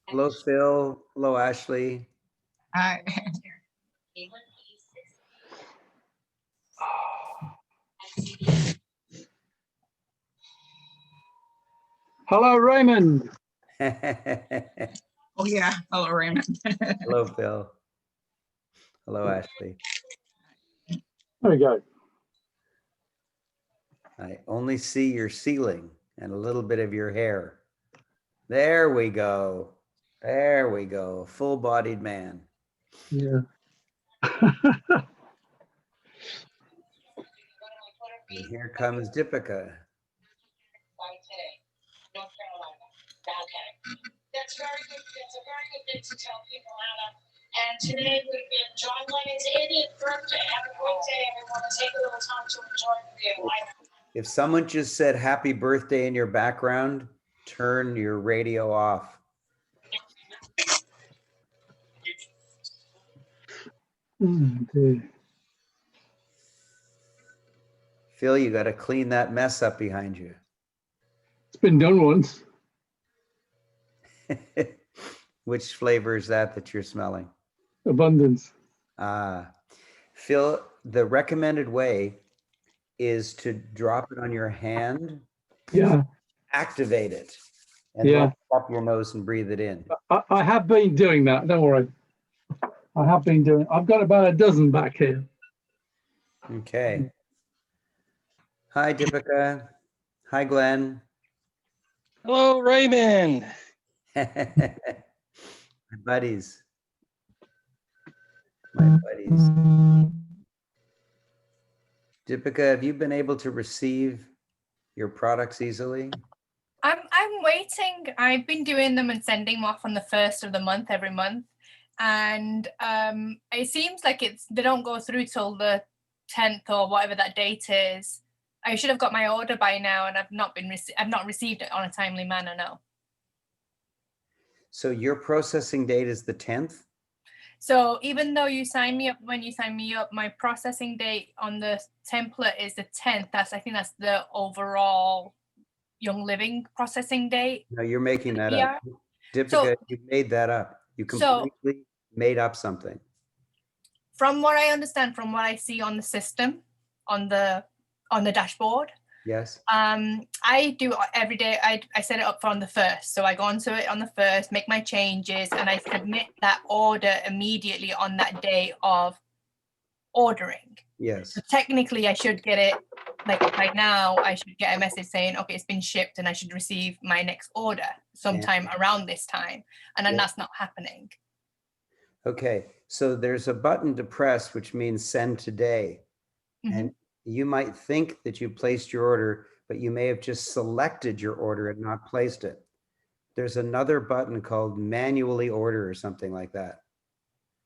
Hello, Phil. Hello, Ashley. Hi. Hello, Raymond. Oh yeah. Hello, Raymond. Hello, Phil. Hello, Ashley. There we go. I only see your ceiling and a little bit of your hair. There we go. There we go. Full-bodied man. Yeah. And here comes Deepika. That's very good. That's a very good thing to tell people, Anna. And today would have been John Lennon's 80th birthday. Have a great day, everyone. Take a little time to enjoy with you. If someone just said happy birthday in your background, turn your radio off. Dear. Phil, you got to clean that mess up behind you. It's been done once. Which flavor is that you're smelling? Abundance. Phil, the recommended way is to drop it on your hand, Yeah. activate it, and Yeah. let it up your nose and breathe it in. I have been doing that. Don't worry. I have been doing. I've got about a dozen back here. Okay. Hi, Deepika. Hi, Glenn. Hello, Raymond. My buddies. My buddies. Deepika, have you been able to receive your products easily? I'm waiting. I've been doing them and sending them off on the 1st of the month every month, and it seems like they don't go through till the 10th or whatever that date is. I should have got my order by now, and I've not received it on a timely manner. No. So your processing date is the 10th? So even though you sign me up, when you sign me up, my processing date on the template is the 10th. I think that's the overall Young Living processing date. No, you're making that up. Deepika, you made that up. You completely made up something. From what I understand, from what I see on the system, on the dashboard. Yes. I do every day. I set it up on the 1st. So I go onto it on the 1st, make my changes, and I submit that order immediately on that day of ordering. Yes. So technically I should get it, like right now, I should get a message saying, okay, it's been shipped and I should receive my next order sometime around this time. And then that's not happening. Okay, so there's a button to press, which means send today. Mm-hmm. And you might think that you placed your order, but you may have just selected your order and not placed it. There's another button called manually order or something like that.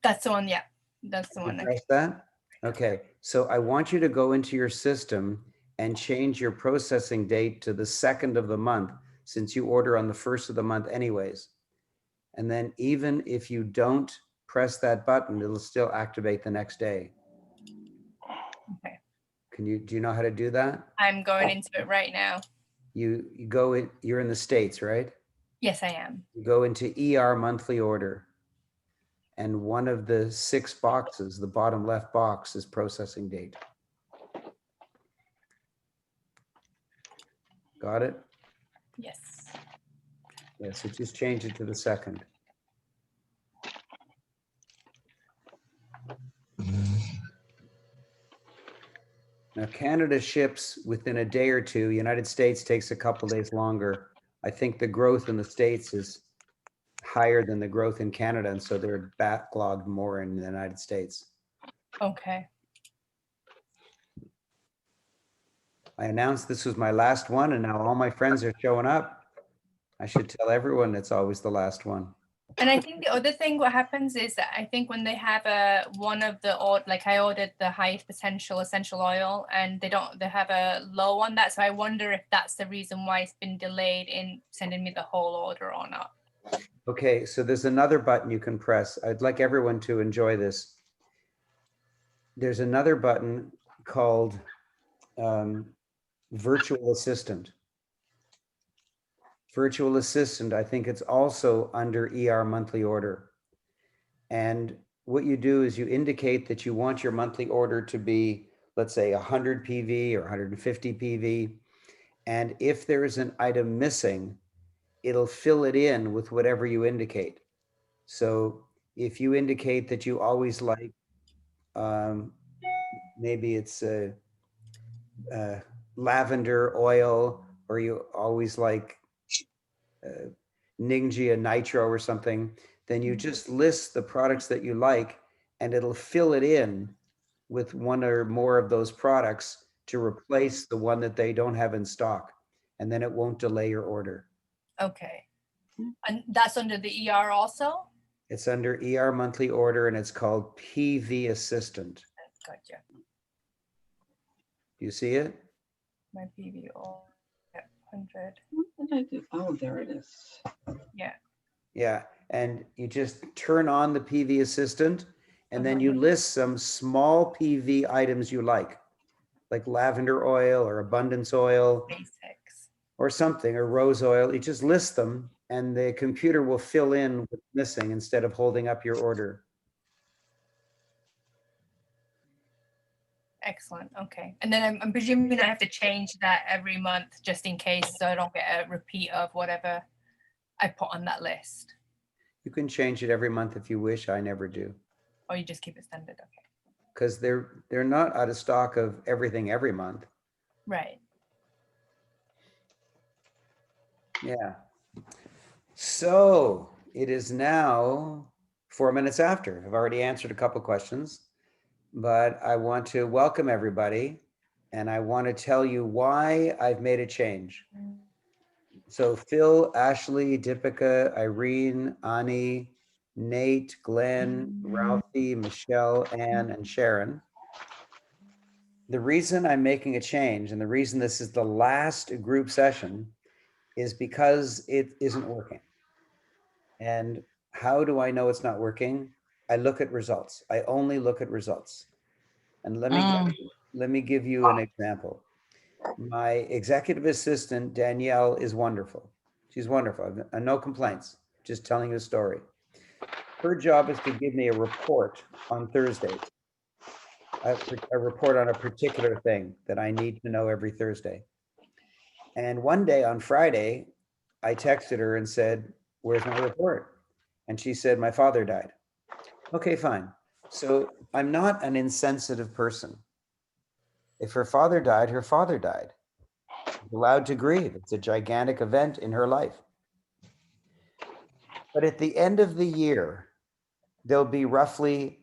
That's the one, yeah. That's the one. Press that? Okay, so I want you to go into your system and change your processing date to the 2nd of the month, since you order on the 1st of the month anyways. And then even if you don't press that button, it'll still activate the next day. Okay. Do you know how to do that? I'm going into it right now. You go in, you're in the States, right? Yes, I am. You go into ER monthly order, and one of the 6 boxes, the bottom left box, is processing date. Got it? Yes. Yeah, so just change it to the 2nd. Now, Canada ships within a day or two. United States takes a couple days longer. I think the growth in the States is higher than the growth in Canada, and so they're backlogged more in the United States. Okay. I announced this was my last one, and now all my friends are showing up. I should tell everyone it's always the last one. And I think the other thing what happens is that I think when they have one of the like I ordered the highest potential essential oil, and they have a low on that. So I wonder if that's the reason why it's been delayed in sending me the whole order or not. Okay, so there's another button you can press. I'd like everyone to enjoy this. There's another button called Virtual Assistant. virtual assistant, I think it's also under ER monthly order. And what you do is you indicate that you want your monthly order to be, let's say 100 PV or 150 PV. And if there is an item missing, it'll fill it in with whatever you indicate. So if you indicate that you always like, maybe it's a lavender oil, or you always like Ningxia Nitro or something, then you just list the products that you like, and it'll fill it in with one or more of those products to replace the one that they don't have in stock. And then it won't delay your order. Okay. And that's under the ER also? It's under ER monthly order, and it's called PV Assistant. Gotcha. Do you see it? My PV all 100. What did I do? Oh, there it is. Yeah. Yeah, and you just turn on the PV Assistant, and then you list some small PV items you like lavender oil or abundance oil Basics. or something, or rose oil. You just list them, and the computer will fill in what's missing instead of holding up your order. Excellent. Okay. And then I'm presuming I have to change that every month just in case, so I don't get a repeat of whatever I put on that list. You can change it every month if you wish. I never do, Or you just keep it standard. Okay. because they're not out of stock of everything every month. Right. Yeah. So it is now 4 minutes after. I've already answered a couple questions, but I want to welcome everybody, and I want to tell you why I've made a change. So Phil, Ashley, Deepika, Irene, Ani, Nate, Glenn, Ralphie, Michelle, Ann, and Sharon. The reason I'm making a change, and the reason this is the last group session, is because it isn't working. And how do I know it's not working? I look at results. I only look at results. And let me give you an example. My executive assistant, Danielle, is wonderful. She's wonderful. No complaints, just telling you a story. Her job is to give me a report on Thursdays, a report on a particular thing that I need to know every Thursday. And one day on Friday, I texted her and said, "Where's my report?" And she said, "My father died." Okay, fine. So I'm not an insensitive person. If her father died, her father died. She's allowed to grieve. It's a gigantic event in her life. But at the end of the year, there'll be roughly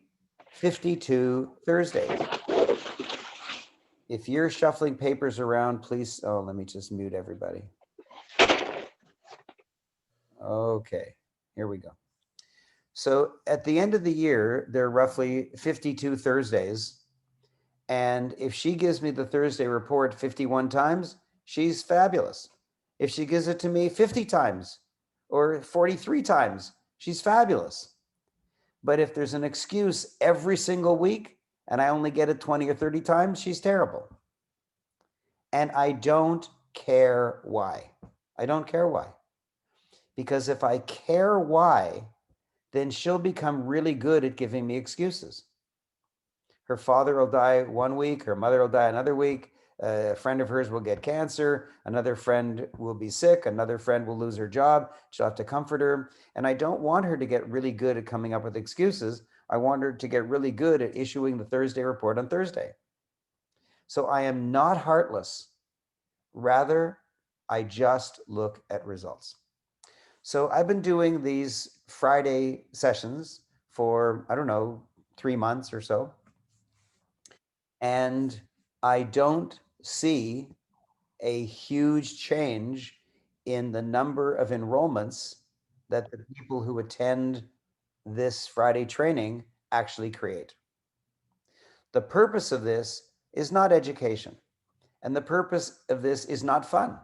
52 Thursdays. If you're shuffling papers around, please, oh, let me just mute everybody. Okay, here we go. So at the end of the year, there are roughly 52 Thursdays. And if she gives me the Thursday report 51 times, she's fabulous. If she gives it to me 50 times or 43 times, she's fabulous. But if there's an excuse every single week and I only get it 20 or 30 times, she's terrible. And I don't care why. I don't care why. Because if I care why, then she'll become really good at giving me excuses. Her father will die one week, her mother will die another week, a friend of hers will get cancer, another friend will be sick, another friend will lose her job, she'll have to comfort her. And I don't want her to get really good at coming up with excuses. I want her to get really good at issuing the Thursday report on Thursday. So I am not heartless. Rather, I just look at results. So I've been doing these Friday sessions for, I don't know, 3 months or so. And I don't see a huge change in the number of enrollments that the people who attend this Friday training actually create. The purpose of this is not education. And the purpose of this is not fun.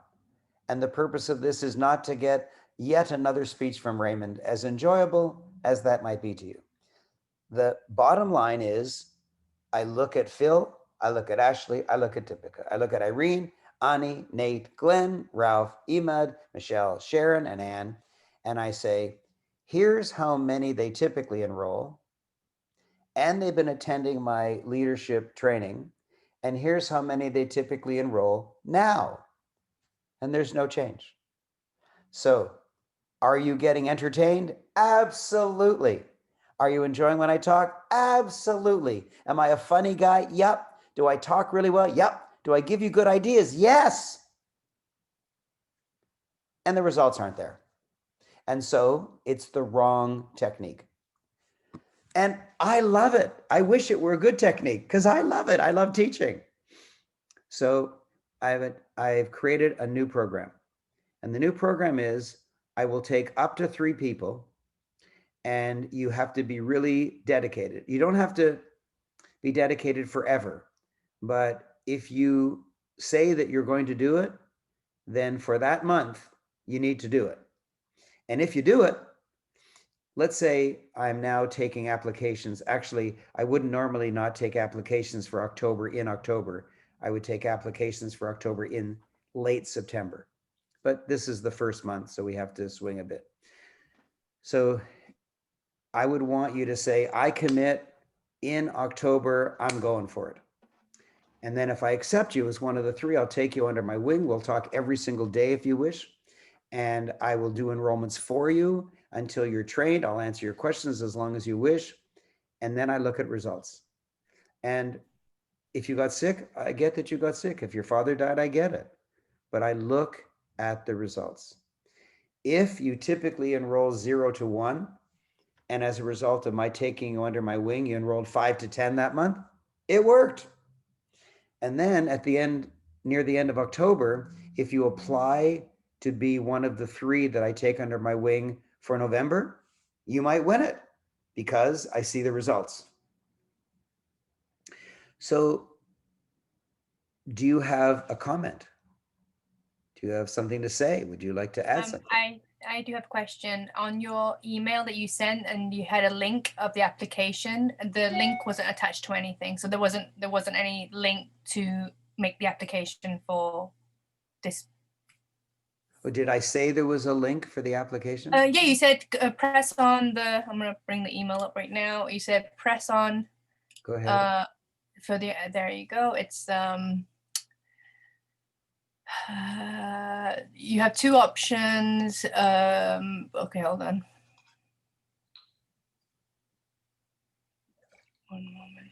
And the purpose of this is not to get yet another speech from Raymond, as enjoyable as that might be to you. The bottom line is, I look at Phil, I look at Ashley, I look at Deepika, I look at Irene, Ani, Nate, Glenn, Ralph, Emad, Michelle, Sharon, and Ann. And I say, here's how many they typically enroll. And they've been attending my leadership training. And here's how many they typically enroll now. And there's no change. So, are you getting entertained? Absolutely. Are you enjoying when I talk? Absolutely. Am I a funny guy? Yep. Do I talk really well? Yep. Do I give you good ideas? Yes. And the results aren't there. And so it's the wrong technique. And I love it. I wish it were a good technique because I love it. I love teaching. So I've created a new program. And the new program is I will take up to 3 people, and you have to be really dedicated. You don't have to be dedicated forever, but if you say that you're going to do it, then for that month, you need to do it. And if you do it, let's say I'm now taking applications. Actually, I wouldn't normally not take applications for October in October. I would take applications for October in late September. But this is the first month, so we have to swing a bit. So I would want you to say, I commit in October, I'm going for it. And then if I accept you as one of the 3, I'll take you under my wing. We'll talk every single day if you wish. And I will do enrollments for you until you're trained. I'll answer your questions as long as you wish. And then I look at results. And if you got sick, I get that you got sick. If your father died, I get it. But I look at the results. If you typically enroll 0 to 1, and as a result of my taking you under my wing, you enrolled 5 to 10 that month, it worked. And then at the end, near the end of October, if you apply to be one of the 3 that I take under my wing for November, you might win it because I see the results. So do you have a comment? Do you have something to say? Would you like to add something? I do have a question. On your email that you sent, and you had a link of the application, the link wasn't attached to anything. So there wasn't any link to make the application for this. Or did I say there was a link for the application? Yeah, you said press on the, I'm going to bring the email up right now. You said press on. Go ahead. For the, there you go. It's, you have 2 options. Okay, hold on. One moment.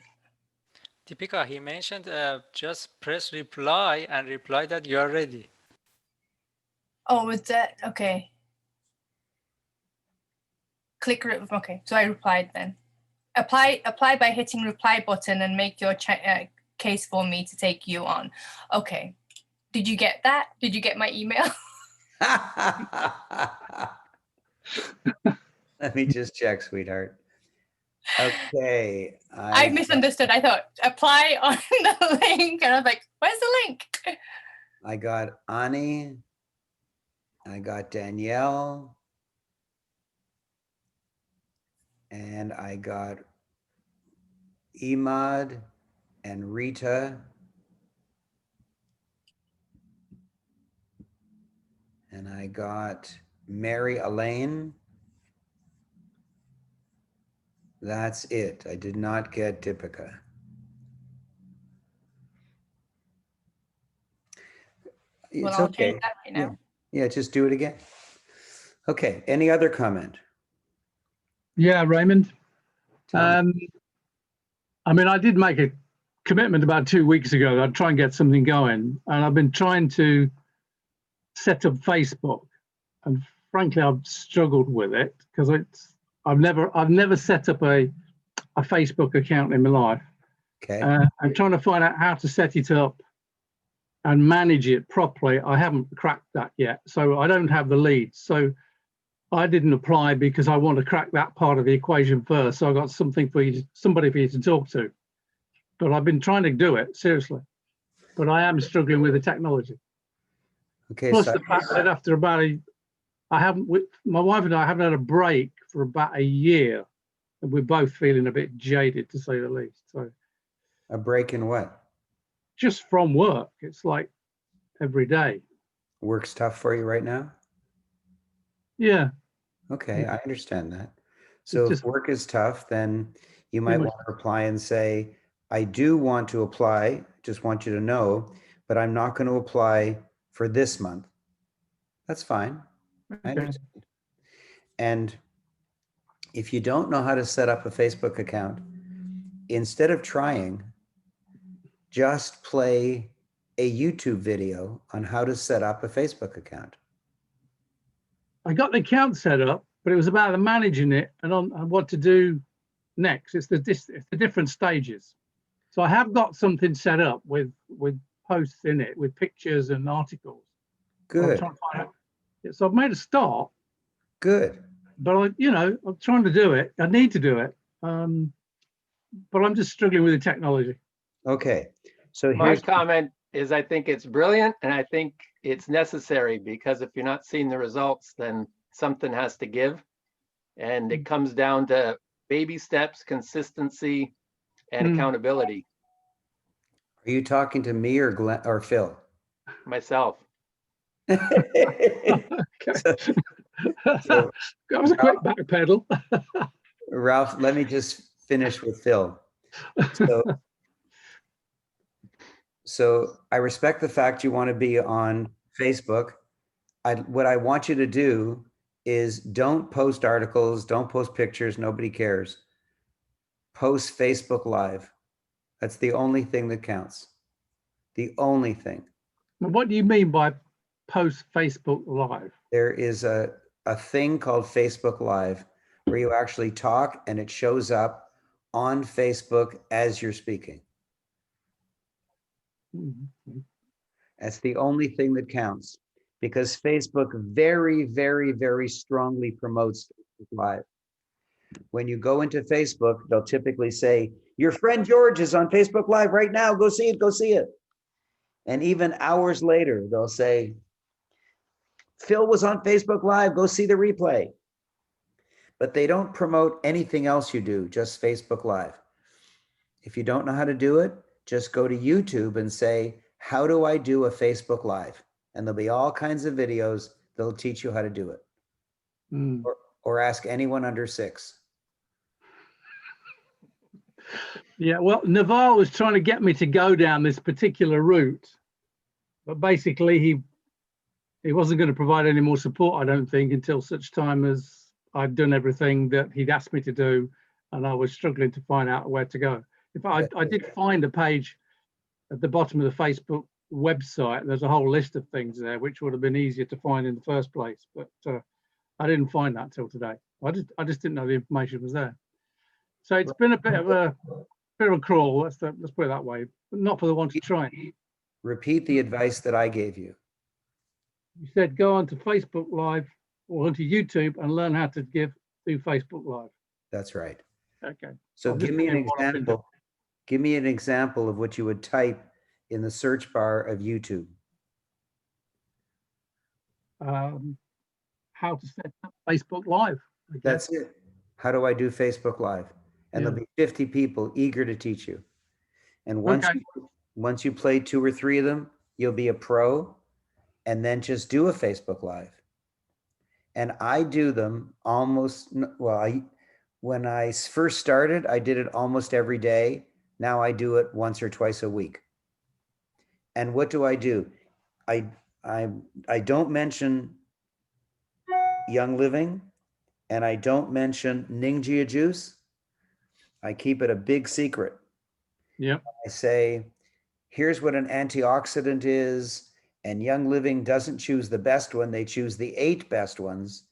Deepika, he mentioned just press reply and reply that you are ready. Oh, was that okay? Click. Okay, so I replied then. Apply by hitting reply button and make your case for me to take you on. Okay. Did you get that? Did you get my email? Let me just check, sweetheart. Okay. I misunderstood. I thought apply on the link, and I was like, "Where's the link?" I got Ani. I got Danielle. And I got Emad and Rita. And I got Mary Elaine. That's it. I did not get Deepika. Well, It's I'll okay. change that right now. Yeah, just do it again. Okay, any other comment? Yeah, Raymond. Tell me. I mean, I did make a commitment about 2 weeks ago that I'd try and get something going, and I've been trying to set up Facebook, and frankly, I've struggled with it because I've never set up a Facebook account in my life. Okay. I'm trying to find out how to set it up and manage it properly. I haven't cracked that yet, so I don't have the leads. So I didn't apply because I want to crack that part of the equation first. So I got somebody for you to talk to. But I've been trying to do it seriously, but I am struggling with the technology. Okay. Plus So the fact that after about my wife and I haven't had a break for about a year, and we're both feeling a bit jaded, to say the least. So a break in what? just from work, it's like every day. Work's tough for you right now? Yeah. Okay, Yeah. I understand that. So if just work is tough, then you might much- want to reply and say, I do want to apply, just want you to know, but I'm not going to apply for this month. That's fine. I Okay. understand. And if you don't know how to set up a Facebook account, instead of trying, just play a YouTube video on how to set up a Facebook account. I got the account set up, but it was about the managing it and on what to do next. It's the different stages. So I have got something set up with posts in it, with pictures and articles. I'm Good, trying to find out. So I've made a start, good. but I'm trying to do it. I need to do it, but I'm just struggling with the technology. Okay, so My here's, comment is I think it's brilliant and I think it's necessary because if you're not seeing the results, then something has to give. And it comes down to baby steps, consistency, and accountability. are you talking to me or Glenn or Phil? Myself. Okay. So, That was a quick back pedal. Ralph, let me just finish with Phil. So I respect the fact you want to be on Facebook. What I want you to do is don't post articles, don't post pictures, nobody cares. Post Facebook Live. That's the only thing that counts. The only thing. What do you mean by post Facebook Live? There is a thing called Facebook Live where you actually talk and it shows up on Facebook as you're speaking. That's the only thing that counts because Facebook very, very, very strongly promotes Facebook Live. When you go into Facebook, they'll typically say, your friend George is on Facebook Live right now. Go see it, go see it. And even hours later, they'll say, Phil was on Facebook Live, go see the replay. But they don't promote anything else you do, just Facebook Live. If you don't know how to do it, just go to YouTube and say, how do I do a Facebook Live? And there'll be all kinds of videos that'll teach you how to do it. Or ask anyone under 6. Yeah, well, Naval was trying to get me to go down this particular route, but basically he wasn't going to provide any more support, I don't think, until such time as I'd done everything that he'd asked me to do, and I was struggling to find out where to go. In fact, I did find a page at the bottom of the Facebook website. There's a whole list of things there, which would have been easier to find in the first place, but I didn't find that till today. I just didn't know the information was there. So it's been a bit of a crawl. Let's put it that way, but not for the one to try. Repeat the advice that I gave you. You said go onto Facebook Live or onto YouTube and learn how to do Facebook Live. That's right. Okay. So give me an example. Give me an example of what you would type in the search bar of YouTube. How to set up Facebook Live. That's it. How do I do Facebook Live? And there'll be 50 people eager to teach you. And once you play 2 or 3 of them, you'll be a pro, and then just do a Facebook Live. And I do them almost, well, when I first started, I did it almost every day. Now I do it once or twice a week. And what do? I don't mention Young Living, and I don't mention Ningxia Juice. I keep it a big secret. Yeah. I say, here's what an antioxidant is, and Young Living doesn't choose the best one. They choose the 8 best ones,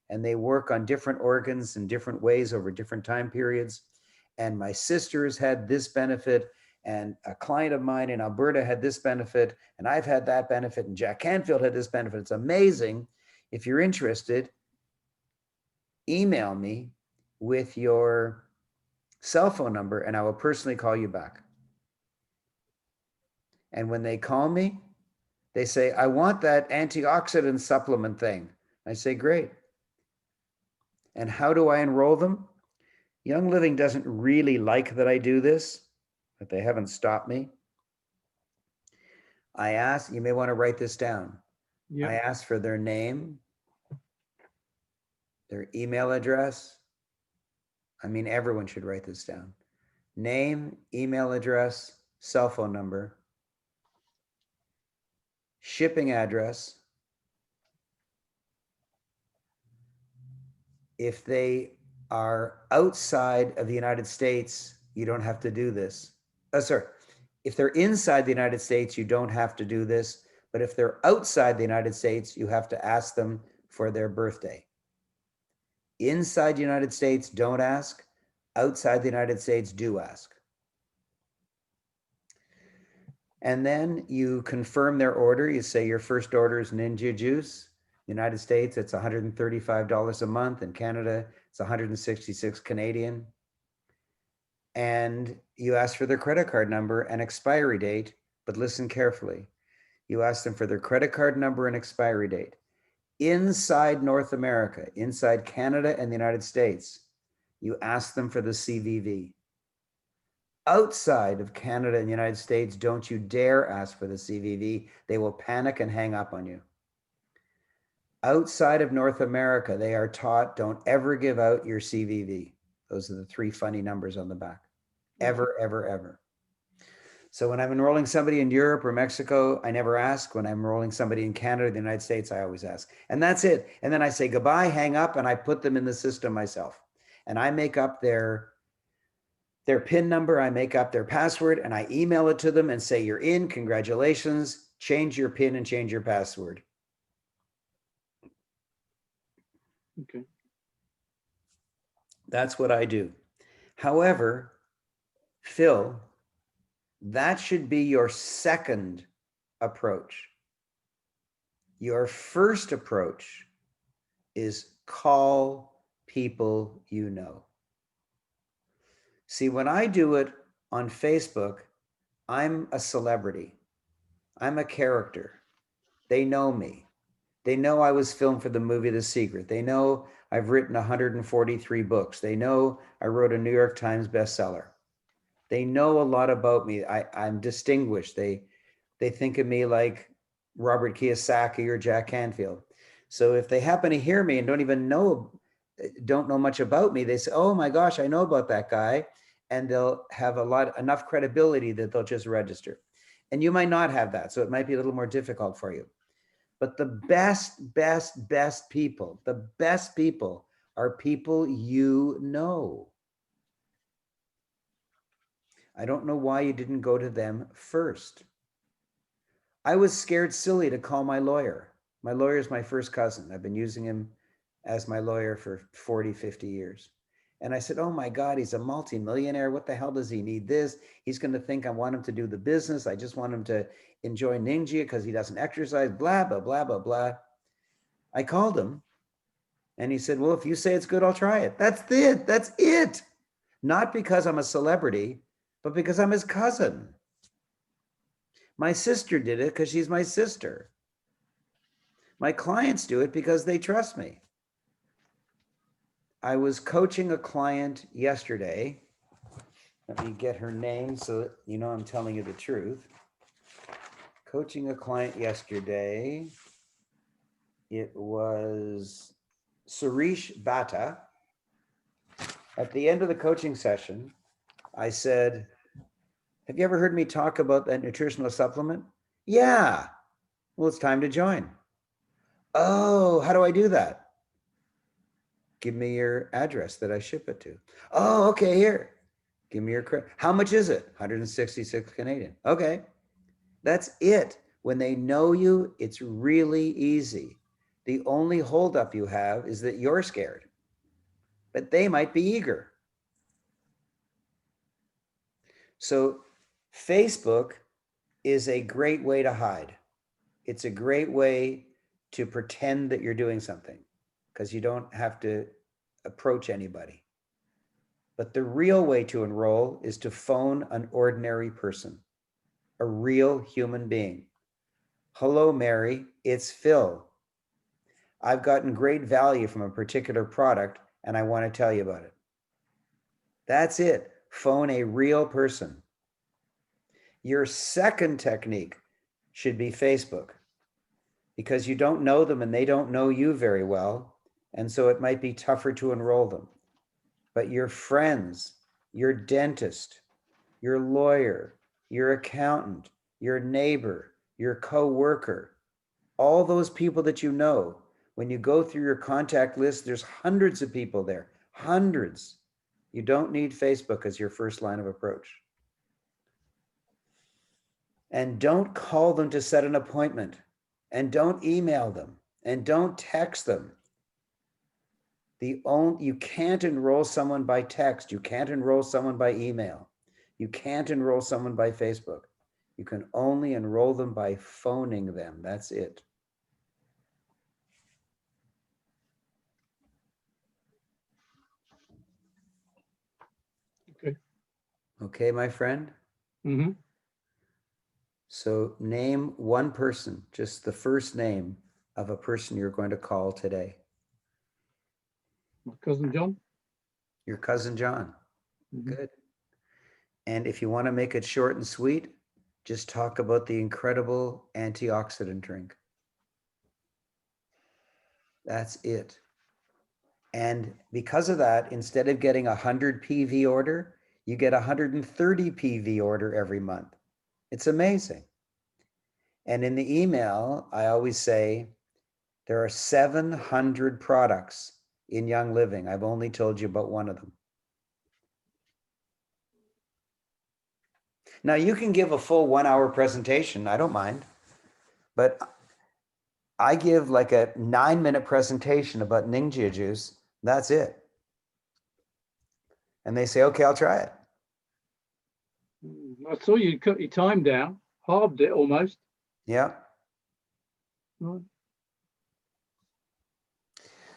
and they work on different organs in different ways over different time periods. And my sisters had this benefit, and a client of mine in Alberta had this benefit, and I've had that benefit, and Jack Canfield had this benefit. It's amazing. If you're interested, email me with your cell phone number, and I will personally call you back. And when they call me, they say, I want that antioxidant supplement thing. I say, great. And how do I enroll them? Young Living doesn't really like that I do this, but they haven't stopped me. I ask, you may want to write this down. I Yeah. ask for their name, their email address. I mean, everyone should write this down. Name, email address, cell phone number, shipping address. If they are outside of the United States, you don't have to do this. Sorry. If they're inside the United States, you don't have to do this. But if they're outside the United States, you have to ask them for their birthday. Inside the United States, don't ask. Outside the United States, do ask. And then you confirm their order. You say your first order is Ninja Juice. United States, it's $135 a month. In Canada, it's 166 Canadian. And you ask for their credit card number and expiry date, but listen carefully. You ask them for their credit card number and expiry date. Inside North America, inside Canada and the United States, you ask them for the CVV. Outside of Canada and the United States, don't you dare ask for the CVV. They will panic and hang up on you. Outside of North America, they are taught, don't ever give out your CVV. Those are the 3 funny numbers on the back. Ever, ever, ever. So when I'm enrolling somebody in Europe or Mexico, I never ask. When I'm enrolling somebody in Canada, the United States, I always ask. And that's it. And then I say goodbye, hang up, and I put them in the system myself. And I make up their PIN number, I make up their password, and I email it to them and say, you're in, congratulations, change your PIN and change your password. Okay. That's what I do. However, Phil, that should be your second approach. Your first approach is call people you know. See, when I do it on Facebook, I'm a celebrity. I'm a character. They know me. They know I was filmed for the movie The Secret. They know I've written 143 books. They know I wrote a New York Times bestseller. They know a lot about me. I'm distinguished. They think of me like Robert Kiyosaki or Jack Canfield. So if they happen to hear me and don't know much about me, they say, oh my gosh, I know about that guy. And they'll have enough credibility that they'll just register. And you might not have that. So it might be a little more difficult for you. But the best people, the best people are people you know. I don't know why you didn't go to them first. I was scared silly to call my lawyer. My lawyer is my first cousin. I've been using him as my lawyer for 40, 50 years. And I said, oh my God, he's a multimillionaire. What the hell does he need this? He's going to think I want him to do the business. I just want him to enjoy Ningxia because he doesn't exercise, blah, blah, blah, blah, blah. I called him and he said, well, if you say it's good, I'll try it. That's it. That's it. Not because I'm a celebrity, but because I'm his cousin. My sister did it because she's my sister. My clients do it because they trust me. I was coaching a client yesterday. Let me get her name so that you know I'm telling you the truth. Coaching a client yesterday. It was Suresh Bhatta. At the end of the coaching session, I said, have you ever heard me talk about that nutritional supplement? Yeah. Well, it's time to join. Oh, how do I do that? Give me your address that I ship it to. Oh, okay, here. Give me your credit. How much is it? 166 Canadian. Okay. That's it. When they know you, it's really easy. The only holdup you have is that you're scared, but they might be eager. So Facebook is a great way to hide. It's a great way to pretend that you're doing something because you don't have to approach anybody. But the real way to enroll is to phone an ordinary person, a real human being. Hello, Mary, it's Phil. I've gotten great value from a particular product and I want to tell you about it. That's it. Phone a real person. Your second technique, should be Facebook, because you don't know them and they don't know you very well. And so it might be tougher to enroll them. But your friends, your dentist, your lawyer, your accountant, your neighbor, your coworker, all those people that you know, when you go through your contact list, there's hundreds of people there, hundreds. You don't need Facebook as your first line of approach. And don't call them to set an appointment, and don't email them, and don't text them. You can't enroll someone by text. You can't enroll someone by email. You can't enroll someone by Facebook. You can only enroll them by phoning them. That's it. Okay. Okay, my friend? Mm-hmm. So name one person, just the first name of a person you're going to call today. My cousin John. Your cousin John. Mhm. Good. And if you want to make it short and sweet, just talk about the incredible antioxidant drink. That's it. And because of that, instead of getting a 100 PV order, you get a 130 PV order every month. It's amazing. And in the email, I always say there are 700 products in Young Living. I've only told you about one of them. Now, you can give a full 1 hour presentation. I don't mind. But I give like a 9-minute presentation about Ningxia juice. That's it. And they say, okay, I'll try it. I saw you cut your time down, halved it almost. Yeah. Right.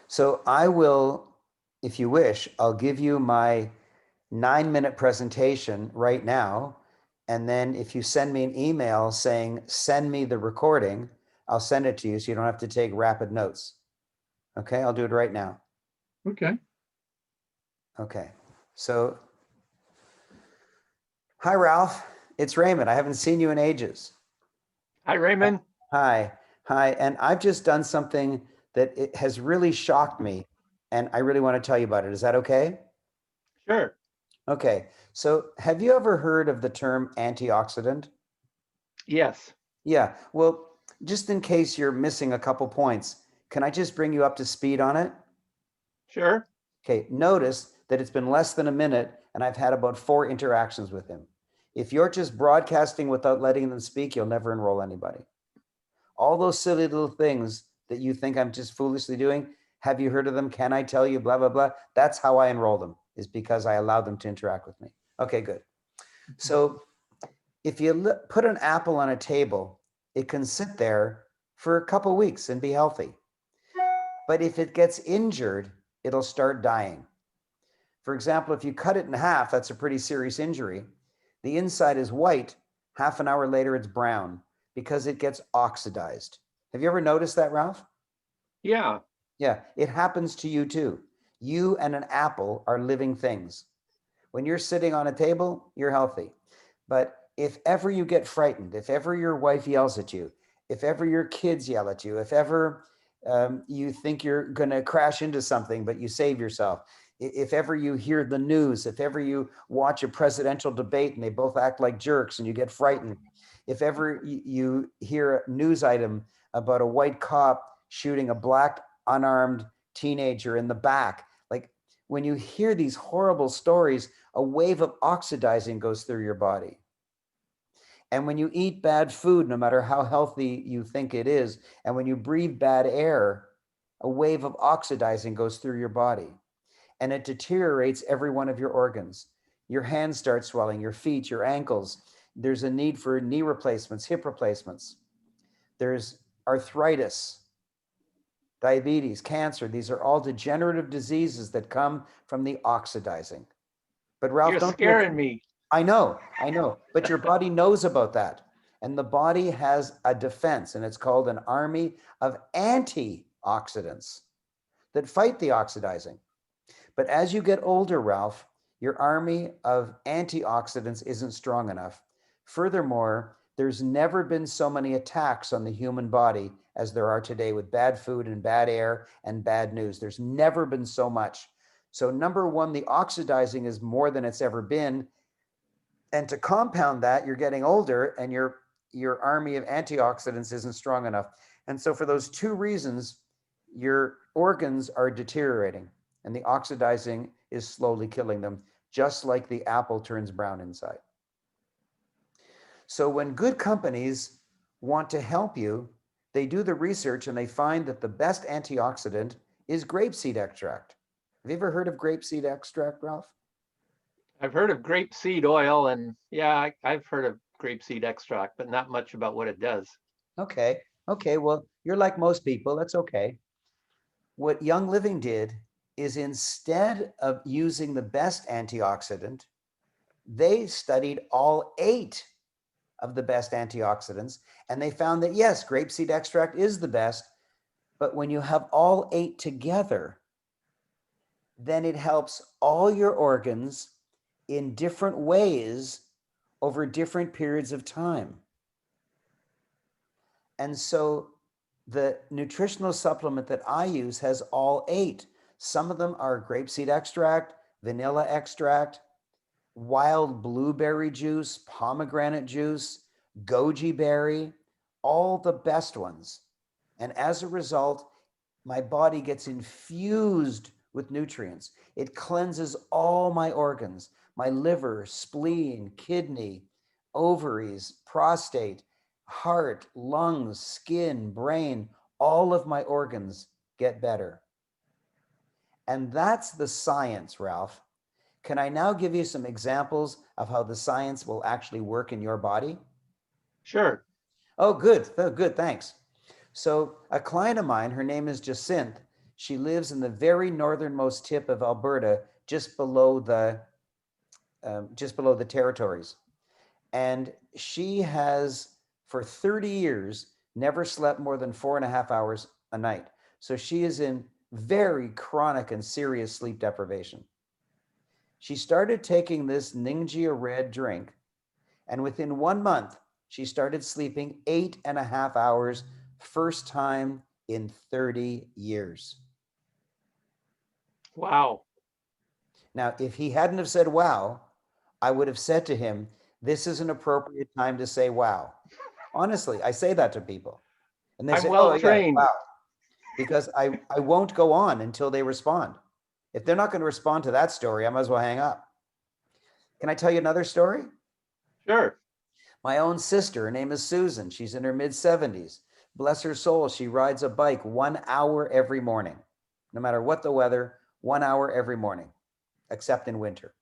So I will, if you wish, I'll give you my 9-minute presentation right now. And then if you send me an email saying, send me the recording, I'll send it to you so you don't have to take rapid notes. Okay, I'll do it right now. Okay. Okay, so hi, Ralph. It's Raymond. I haven't seen you in ages. Hi, Raymond. Hi, hi. And I've just done something that it has really shocked me, and I really want to tell you about it. Is that okay? Sure. Okay, so have you ever heard of the term antioxidant? Yes. Yeah, well, just in case you're missing a couple points, can I just bring you up to speed on it? Sure. Okay, notice that it's been less than a minute and I've had about 4 interactions with him. If you're just broadcasting without letting them speak, you'll never enroll anybody. All those silly little things that you think I'm just foolishly doing, have you heard of them? Can I tell you, blah, blah, blah. That's how I enroll them, is because I allow them to interact with me. Okay, good. So if you put an apple on a table, it can sit there for a couple weeks and be healthy. But if it gets injured, it'll start dying. For example, if you cut it in half, that's a pretty serious injury. The inside is white. Half an hour later, it's brown because it gets oxidized. Have you ever noticed that, Ralph? Yeah. Yeah, it happens to you too. You and an apple are living things. When you're sitting on a table, you're healthy. But if ever you get frightened, if ever your wife yells at you, if ever your kids yell at you, if ever you think you're going to crash into something, but you save yourself, if ever you hear the news, if ever you watch a presidential debate and they both act like jerks and you get frightened, if ever you hear a news item about a white cop shooting a black unarmed teenager in the back, like when you hear these horrible stories, a wave of oxidizing goes through your body. And when you eat bad food, no matter how healthy you think it is, and when you breathe bad air, a wave of oxidizing goes through your body. And it deteriorates every one of your organs. Your hands start swelling, your feet, your ankles. There's a need for knee replacements, hip replacements. There's arthritis, diabetes, cancer. These are all degenerative diseases that come from the oxidizing. But Ralph, You're don't scaring me. I know, but your body knows about that. And the body has a defense, and it's called an army of antioxidants that fight the oxidizing. But as you get older, Ralph, your army of antioxidants isn't strong enough. Furthermore, There's never been so many attacks on the human body as there are today with bad food and bad air and bad news. There's never been so much. So number one, the oxidizing is more than it's ever been. And to compound that, you're getting older and your army of antioxidants isn't strong enough. And so for those two reasons, your organs are deteriorating and the oxidizing is slowly killing them, just like the apple turns brown inside. So when good companies want to help you, they do the research and they find that the best antioxidant is grapeseed extract. Have you ever heard of grapeseed extract, Ralph? I've heard of grapeseed oil, and yeah, I've heard of grapeseed extract, but not much about what it does. Okay. Okay. Well, you're like most people. That's okay. What Young Living did is instead of using the best antioxidant, they studied all 8 of the best antioxidants, and they found that yes, grapeseed extract is the best, but when you have all 8 together, then it helps all your organs in different ways over different periods of time. And so the nutritional supplement that I use has all 8. Some of them are grapeseed extract, vanilla extract, wild blueberry juice, pomegranate juice, goji berry, all the best ones. And as a result, my body gets infused with nutrients. It cleanses all my organs, my liver, spleen, kidney, ovaries, prostate, heart, lungs, skin, brain, all of my organs get better. And that's the science, Ralph. Can I now give you some examples of how the science will actually work in your body? Sure. Oh, good. Oh, good. Thanks. So a client of mine, her name is Jacinth. She lives in the very northernmost tip of Alberta, just below the territories. And she has, for 30 years, never slept more than 4.5 hours a night. So she is in very chronic and serious sleep deprivation. She started taking this Ningxia Red drink, and within 1 month, she started sleeping 8.5 hours, first time in 30 years. Wow. Now, if he hadn't have said wow, I would have said to him, this is an appropriate time to say wow. Honestly, I say that to people. And they I'm say, well oh, yeah, trained. wow. Because I won't go on until they respond. If they're not going to respond to that story, I might as well hang up. Can I tell you another story? Sure. My own sister, her name is Susan. She's in her mid-70s. Bless her soul, she rides a bike 1 hour every morning. No matter what the weather, 1 hour every morning, except in winter.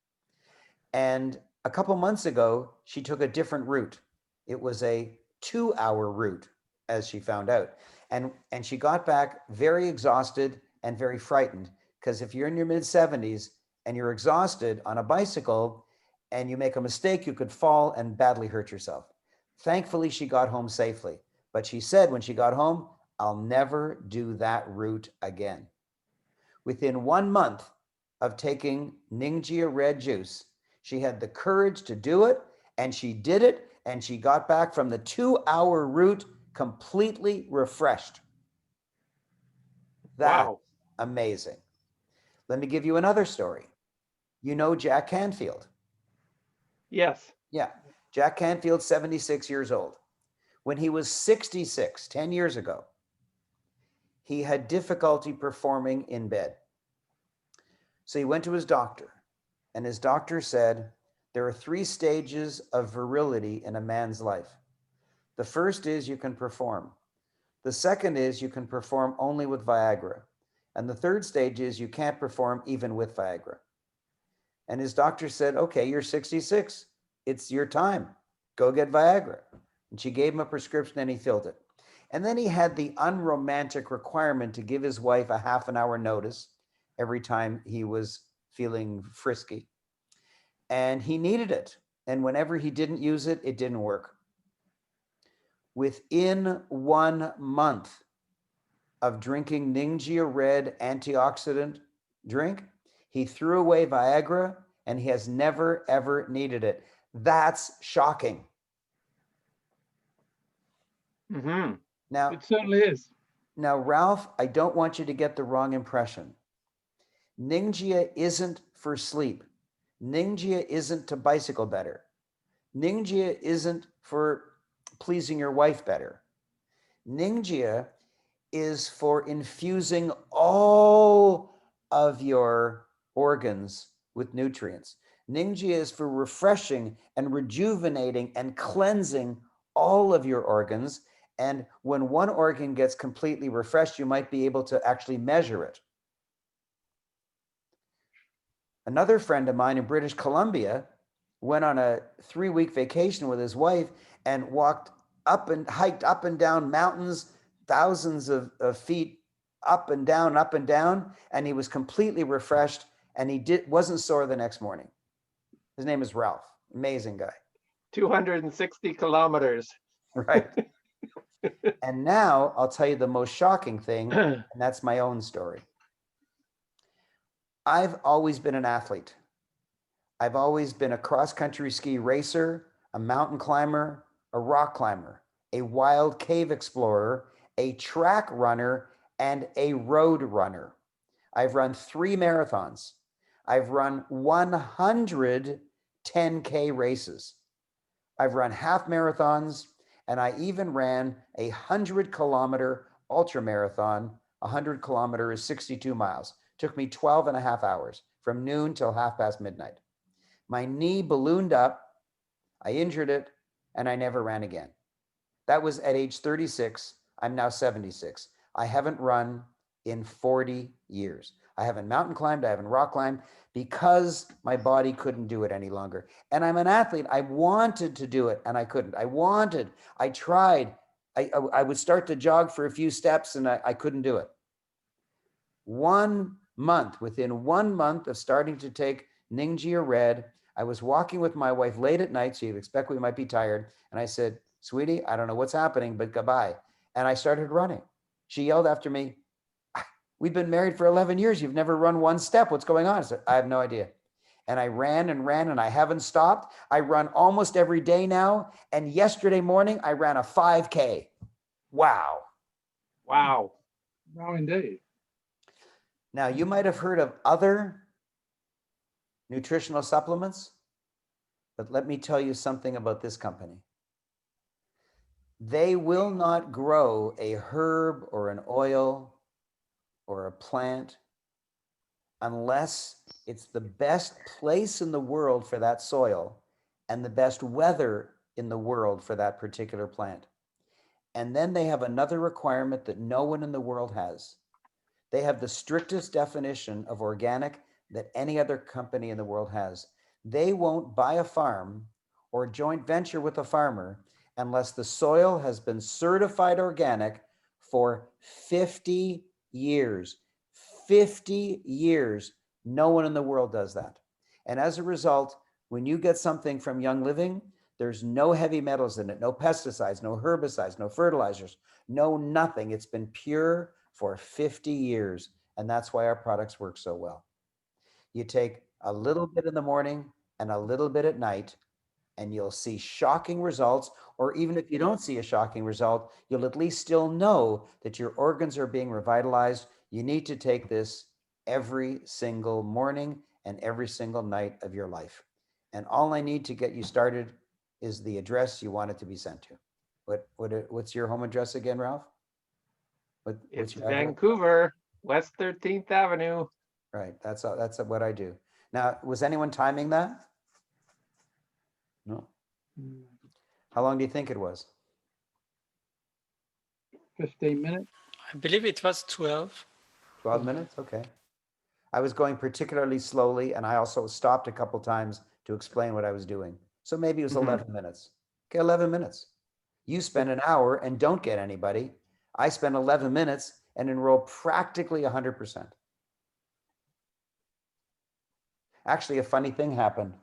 And a couple months ago, she took a different route. It was a 2-hour route, as she found out. And she got back very exhausted and very frightened, because if you're in your mid-70s and you're exhausted on a bicycle and you make a mistake, you could fall and badly hurt yourself. Thankfully, she got home safely. But she said when she got home, I'll never do that route again. Within 1 month of taking Ningxia Red juice, she had the courage to do it, and she did it, and she got back from the 2-hour route completely refreshed. That's Wow. amazing. Let me give you another story. You know Jack Canfield? Yes. Yeah. Jack Canfield, 76 years old. When he was 66, 10 years ago, he had difficulty performing in bed. So he went to his doctor, and his doctor said, there are 3 stages of virility in a man's life. The first is you can perform. The second is you can perform only with Viagra. And the third stage is you can't perform even with Viagra. And his doctor said, okay, you're 66. It's your time. Go get Viagra. And she gave him a prescription and he filled it. And then he had the unromantic requirement to give his wife a half an hour notice every time he was feeling frisky. And he needed it. And whenever he didn't use it, it didn't work. Within 1 month of drinking Ningxia Red antioxidant drink, he threw away Viagra and he has never, ever needed it. That's shocking. Mm-hmm. Now, It certainly is. now, Ralph, I don't want you to get the wrong impression. Ningxia isn't for sleep. Ningxia isn't to bicycle better. Ningxia isn't for pleasing your wife better. Ningxia is for infusing all of your organs with nutrients. Ningxia is for refreshing and rejuvenating and cleansing all of your organs. And when one organ gets completely refreshed, you might be able to actually measure it. Another friend of mine in British Columbia went on a 3-week vacation with his wife and walked up and hiked up and down mountains, thousands of feet up and down, and he was completely refreshed, and he wasn't sore the next morning. His name is Ralph. Amazing guy. 260 kilometers. Right. And now I'll tell you the most shocking thing, and that's my own story. I've always been an athlete. I've always been a cross-country ski racer, a mountain climber, a rock climber, a wild cave explorer, a track runner, and a road runner. I've run 3 marathons. I've run 100 10K races. I've run half marathons, and I even ran a 100-kilometer ultra marathon. 100 kilometers is 62 miles. Took me 12 and a half hours from noon till half past midnight. My knee ballooned up, I injured it, and I never ran again. That was at age 36. I'm now 76. I haven't run in 40 years. I haven't mountain climbed, I haven't rock climbed because my body couldn't do it any longer. And I'm an athlete. I wanted to do it and I couldn't. I tried. I would start to jog for a few steps and I couldn't do it. 1 month, within 1 month of starting to take Ningxia Red, I was walking with my wife late at night, so you'd expect we might be tired. And I said, sweetie, I don't know what's happening, but goodbye. And I started running. She yelled after me, we've been married for 11 years. You've never run 1 step. What's going on? I said, I have no idea. And I ran and I haven't stopped. I run almost every day now. And yesterday morning, I ran a 5K. Wow. Wow. Wow, indeed. Now, you might have heard of other nutritional supplements, but let me tell you something about this company. They will not grow a herb or an oil or a plant unless it's the best place in the world for that soil and the best weather in the world for that particular plant. And then they have another requirement that no one in the world has. They have the strictest definition of organic that any other company in the world has. They won't buy a farm or joint venture with a farmer unless the soil has been certified organic for 50 years. 50 years. No one in the world does that. And as a result, when you get something from Young Living, there's no heavy metals in it, no pesticides, no herbicides, no fertilizers, no nothing. It's been pure for 50 years. And that's why our products work so well. You take a little bit in the morning and a little bit at night, and you'll see shocking results. Or even if you don't see a shocking result, you'll at least still know that your organs are being revitalized. You need to take this every single morning and every single night of your life. And all I need to get you started is the address you want it to be sent to. What's your home address again, Ralph? It's Vancouver, West 13th Avenue. Right, that's what I do. Now, was anyone timing that? No. How long do you think it was? 15 minutes. I believe it was 12. 12 minutes? Okay. I was going particularly slowly, and I also stopped a couple times to explain what I was doing. So maybe it was 11 minutes. Okay, 11 minutes. You spend an hour and don't get anybody. I spend 11 minutes and enroll practically 100%. Actually, a funny thing happened.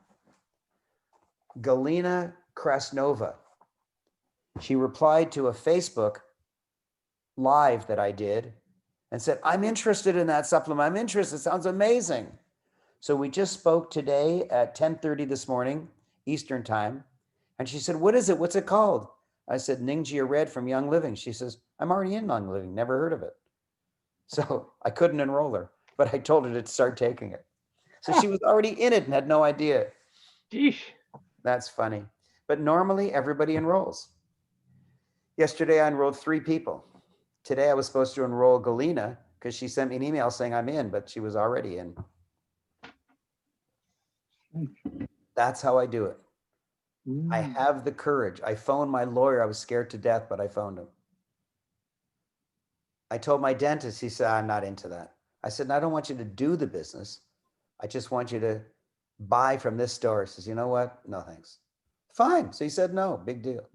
Galina Krasnova, she replied to a Facebook live that I did and said, I'm interested in that supplement. I'm interested. It sounds amazing. So we just spoke today at 10:30 this morning, Eastern time. And she said, what is it? What's it called? I said, Ningxia Red from Young Living. She says, I'm already in Young Living, never heard of it. So I couldn't enroll her, but I told her to start taking it. So she was already in it and had no idea. Geesh. That's funny. But normally everybody enrolls. Yesterday I enrolled 3 people. Today I was supposed to enroll Galena because she sent me an email saying I'm in, but she was already in. That's how I do it. I have the courage. I phoned my lawyer. I was scared to death, but I phoned him. I told my dentist, he said, I'm not into that. I said, I don't want you to do the business. I just want you to buy from this store. He says, you know what? No, thanks. Fine. So he said, no, big deal.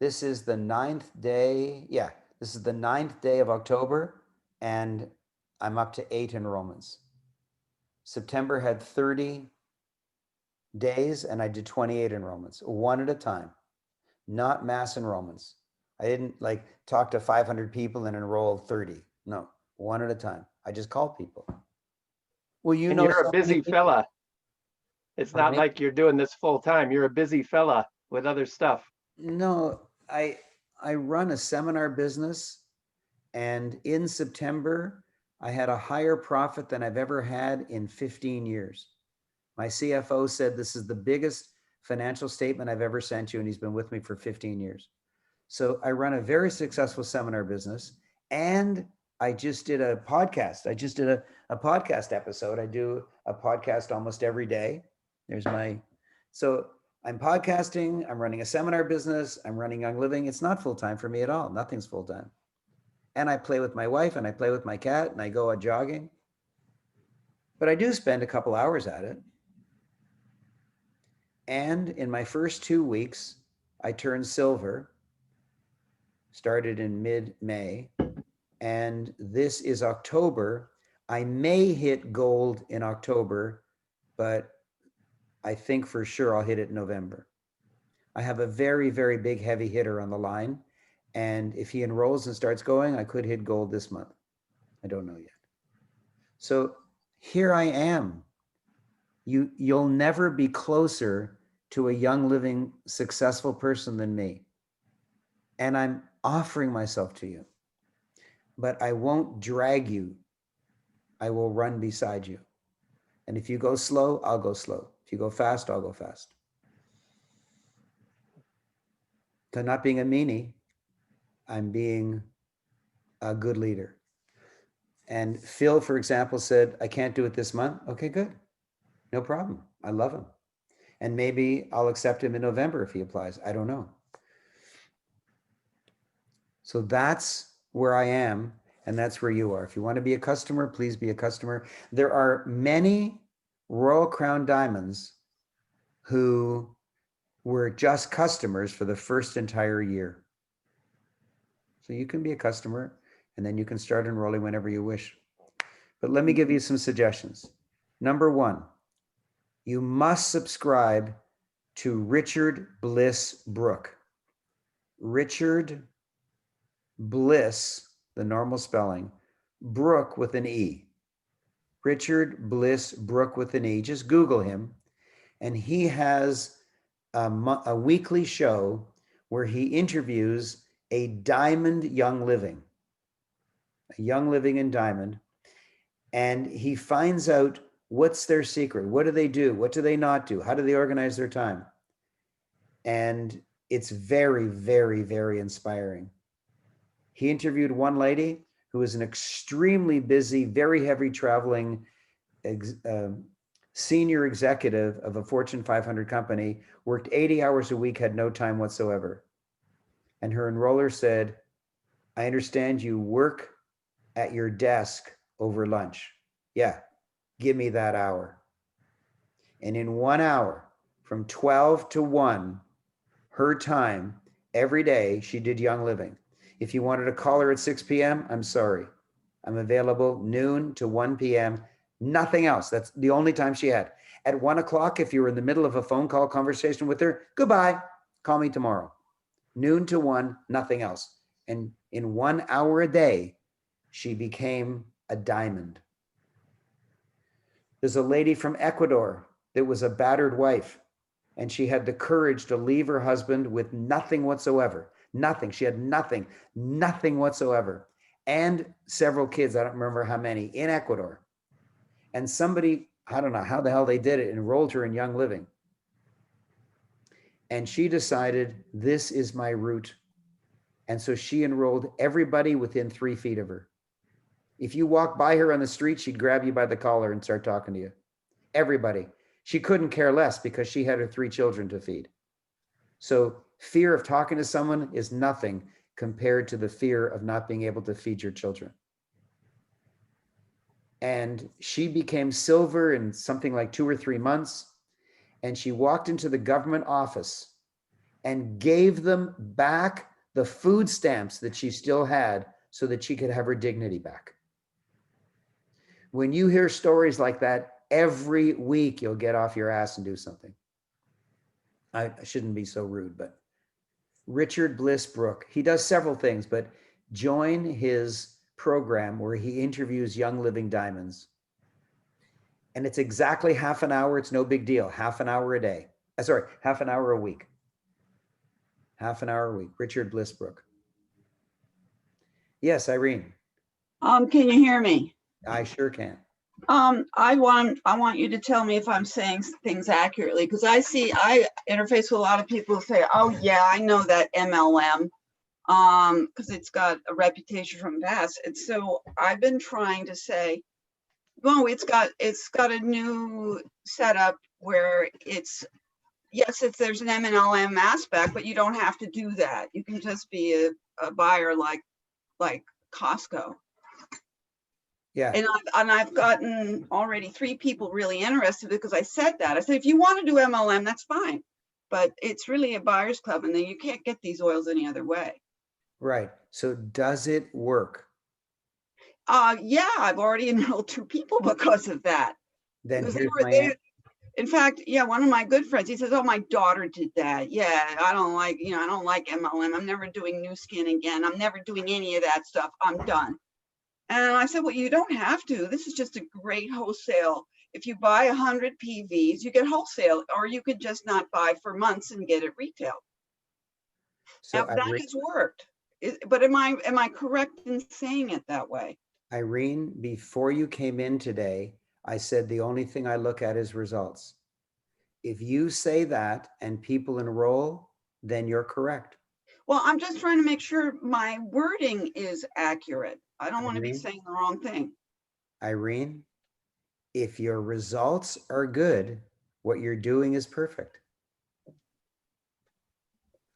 This is the 9th day. Yeah, this is the 9th day of October, and I'm up to 8 enrollments. September had 30 days, and I did 28 enrollments, one at a time, not mass enrollments. I didn't like talk to 500 people and enroll 30. No, one at a time. I just called people. Well, you And know, you're a so many busy people- fella. It's Pardon not me? like you're doing this full time. You're a busy fella with other stuff. No, I run a seminar business, and in September, I had a higher profit than I've ever had in 15 years. My CFO said this is the biggest financial statement I've ever sent you, and he's been with me for 15 years. So I run a very successful seminar business, and I just did a podcast. I just did a podcast episode. I do a podcast almost every day. So I'm podcasting, I'm running a seminar business, I'm running Young Living. It's not full-time for me at all. Nothing's full-time. And I play with my wife, and I play with my cat, and I go out jogging. But I do spend a couple hours at it. And in my first 2 weeks, I turned silver, started in mid-May, and this is October. I may hit gold in October, but I think for sure I'll hit it in November. I have a very, very big heavy hitter on the line, and if he enrolls and starts going, I could hit gold this month. I don't know yet. So here I am. You'll never be closer to a Young Living successful person than me. And I'm offering myself to you, but I won't drag you. I will run beside you. And if you go slow, I'll go slow. If you go fast, I'll go fast. So not being a meanie, I'm being a good leader. And Phil, for example, said, I can't do it this month. Okay, good. No problem. I love him. And maybe I'll accept him in November if he applies. I don't know. So that's where I am, and that's where you are. If you want to be a customer, please be a customer. There are many Royal Crown Diamonds who were just customers for the first entire year. So you can be a customer, and then you can start enrolling whenever you wish. But let me give you some suggestions. Number 1, you must subscribe to Richard Bliss Brooke. Richard Bliss, the normal spelling, Brooke with an E. Richard Bliss Brooke with an E. Just Google him. And he has a weekly show where he interviews a Diamond Young Living, a Young Living in Diamond. And he finds out what's their secret. What do they do? What do they not do? How do they organize their time? And it's very, very, very inspiring. He interviewed one lady who was an extremely busy, very heavy traveling senior executive of a Fortune 500 company, worked 80 hours a week, had no time whatsoever. And her enroller said, I understand you work at your desk over lunch. Yeah, give me that hour. And in 1 hour, from 12 to 1, her time, every day, she did Young Living. If you wanted to call her at 6 p.m., I'm sorry. I'm available noon to 1 p.m. Nothing else. That's the only time she had. At 1 o'clock, if you were in the middle of a phone call conversation with her, goodbye, call me tomorrow. Noon to 1, nothing else. And in 1 hour a day, she became a diamond. There's a lady from Ecuador that was a battered wife. and she had the courage to leave her husband with nothing whatsoever. Nothing. She had nothing whatsoever. And several kids, I don't remember how many, in Ecuador. And somebody, I don't know how the hell they did it, enrolled her in Young Living. And she decided, this is my route. And so she enrolled everybody within 3 feet of her. If you walk by her on the street, she'd grab you by the collar and start talking to you. Everybody. She couldn't care less because she had her 3 children to feed. So fear of talking to someone is nothing compared to the fear of not being able to feed your children. And she became silver in something like 2 or 3 months. And she walked into the government office and gave them back the food stamps that she still had so that she could have her dignity back. When you hear stories like that, every week you'll get off your ass and do something. I shouldn't be so rude, but Richard Bliss Brooke, he does several things, but join his program where he interviews Young Living Diamonds. And it's exactly half an hour. It's no big deal. Half an hour a day. Half an hour a week. Half an hour a week. Richard Bliss Brooke. Yes, Irene. Can you hear me? I sure can. I want you to tell me if I'm saying things accurately, because I interface with a lot of people who say, oh yeah, I know that MLM, because it's got a reputation from the past. And so I've been trying to say, well, it's got a new setup where there's an MLM aspect, but you don't have to do that. You can just be a buyer like Costco. Yeah. And I've gotten already 3 people really interested because I said that. I said, if you want to do MLM, that's fine. But it's really a buyer's club, and then you can't get these oils any other way. Right. So does it work? Yeah, I've already enrolled 2 people because of that. Then Because here's my answer. in fact, yeah, one of my good friends, he says, oh, my daughter did that. Yeah, I don't like MLM. I'm never doing new skin again. I'm never doing any of that stuff. I'm done. And I said, well, you don't have to. This is just a great wholesale. If you buy 100 PVs, you get wholesale, or you could just not buy for months and get it retail. So That has worked. But am I correct in saying it that way? Irene, before you came in today, I said the only thing I look at is results. If you say that and people enroll, then you're correct. Well, I'm just trying to make sure my wording is accurate. I don't want to be Irene? saying the wrong thing. Irene, if your results are good, what you're doing is perfect.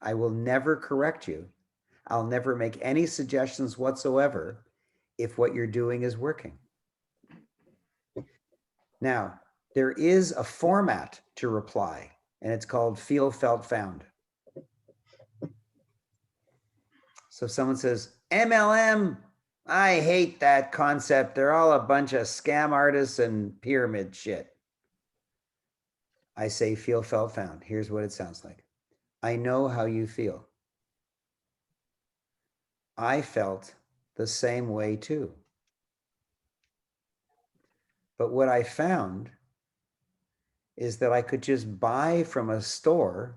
I will never correct you. I'll never make any suggestions whatsoever if what you're doing is working. Now, there is a format to reply, and it's called feel, felt, found. So if someone says, MLM, I hate that concept. They're all a bunch of scam artists and pyramid shit. I say feel, felt, found. Here's what it sounds like. I know how you feel. I felt the same way too. But what I found is that I could just buy from a store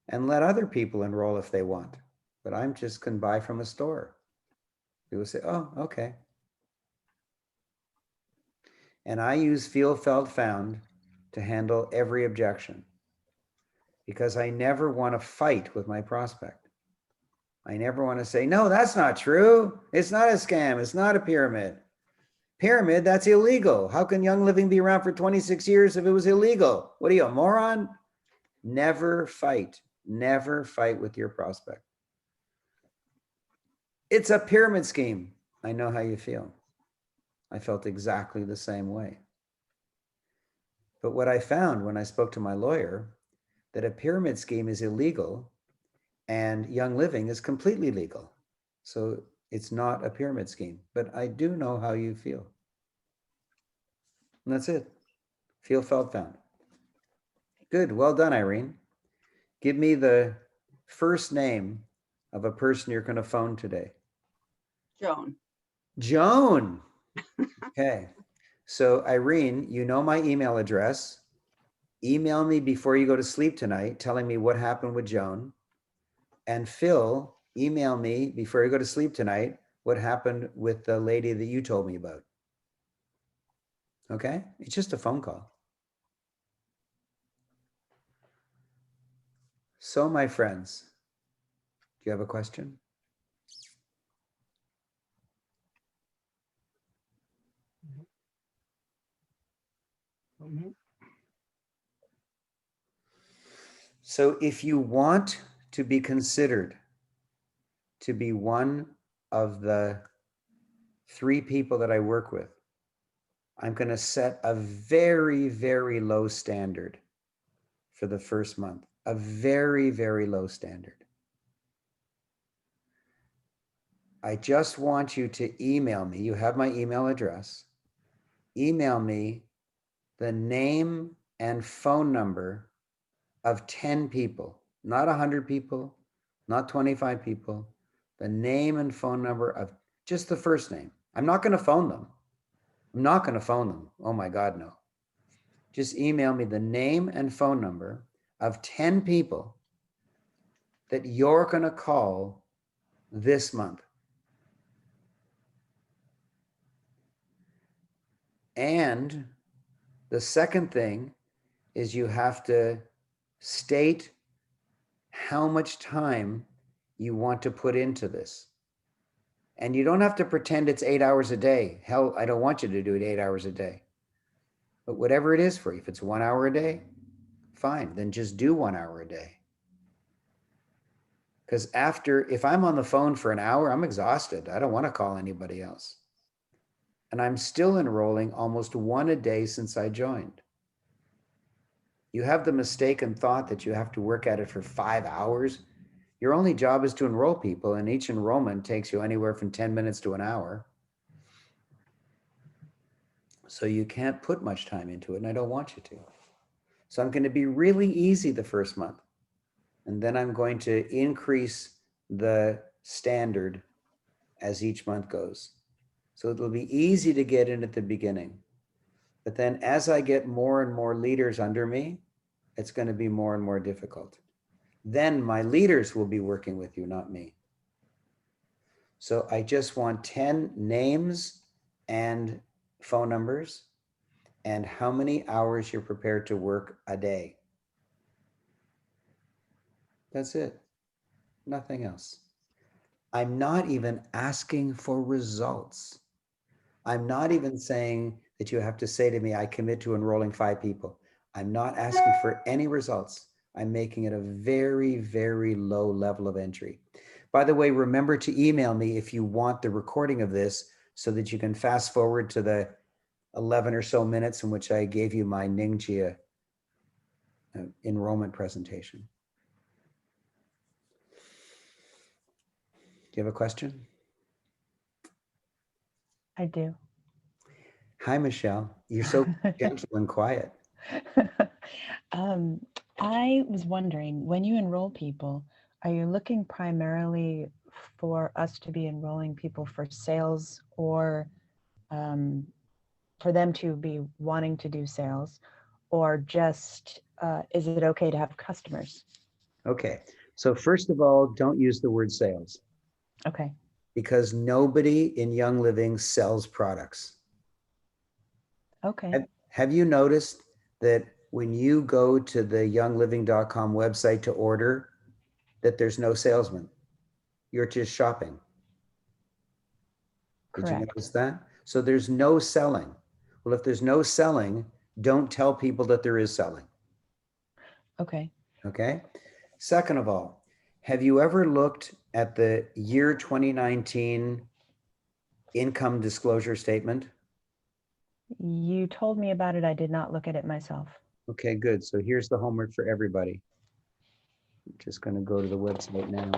and let other people enroll if they want. But I'm just going to buy from a store. People say, oh, okay. And I use feel, felt, found to handle every objection because I never want to fight with my prospect. I never want to say, no, that's not true. It's not a scam. It's not a pyramid. Pyramid, that's illegal. How can Young Living be around for 26 years if it was illegal? What are you, a moron? Never fight. Never fight with your prospect. It's a pyramid scheme. I know how you feel. I felt exactly the same way. But what I found when I spoke to my lawyer, that a pyramid scheme is illegal and Young Living is completely legal. So it's not a pyramid scheme, but I do know how you feel. And that's it. Feel, felt, found. Good. Well done, Irene. Give me the first name of a person you're going to phone today. Joan. Joan. Okay. So Irene, you know my email address. email me before you go to sleep tonight, telling me what happened with Joan. And Phil, email me before you go to sleep tonight, what happened with the lady that you told me about. Okay? It's just a phone call. So, my friends, do you have a question? So if you want to be considered to be one of the 3 people that I work with, I'm going to set a very, very low standard for the first month, a very, very low standard. I just want you to email me. You have my email address. Email me the name and phone number of 10 people, not 100 people, not 25 people, the name and phone number of just the first name. I'm not going to phone them. I'm not going to phone them. Oh my God, no. Just email me the name and phone number of 10 people that you're going to call this month. And the second thing is you have to state how much time you want to put into this. And you don't have to pretend it's 8 hours a day. Hell, I don't want you to do it 8 hours a day. But whatever it is for you, if it's 1 hour a day, fine, then just do 1 hour a day. Because if I'm on the phone for an hour, I'm exhausted. I don't want to call anybody else. And I'm still enrolling almost 1 a day since I joined. You have the mistaken thought that you have to work at it for 5 hours. Your only job is to enroll people, and each enrollment takes you anywhere from 10 minutes to an hour. So you can't put much time into it, and I don't want you to. So I'm going to be really easy the first month. And then I'm going to increase the standard as each month goes. So it'll be easy to get in at the beginning. But then as I get more and more leaders under me, it's going to be more and more difficult. Then my leaders will be working with you, not me. So I just want 10 names and phone numbers and how many hours you're prepared to work a day. That's it. Nothing else. I'm not even asking for results. I'm not even saying that you have to say to me, I commit to enrolling 5 people. I'm not asking for any results. I'm making it a very, very low level of entry. By the way, remember to email me if you want the recording of this so that you can fast forward to the 11 or so minutes in which I gave you my Ningxia enrollment presentation. Do you have a question? I do. Hi, Michelle. You're so gentle and quiet. I was wondering, when you enroll people, are you looking primarily for us to be enrolling people for sales, or for them to be wanting to do sales, or just, is it okay to have customers? Okay. So first of all, don't use the word sales. Okay. Because nobody in Young Living sells products. Okay. Have you noticed that when you go to the youngliving.com website to order, that there's no salesman? You're just shopping. Did you notice that? So there's no selling. Well, if there's no selling, don't tell people that there is selling. Okay. Okay. Second of all, have you ever looked at the year 2019 income disclosure statement? You told me about it. I did not look at it myself. Okay, good. So here's the homework for everybody. I'm just going to go to the website now.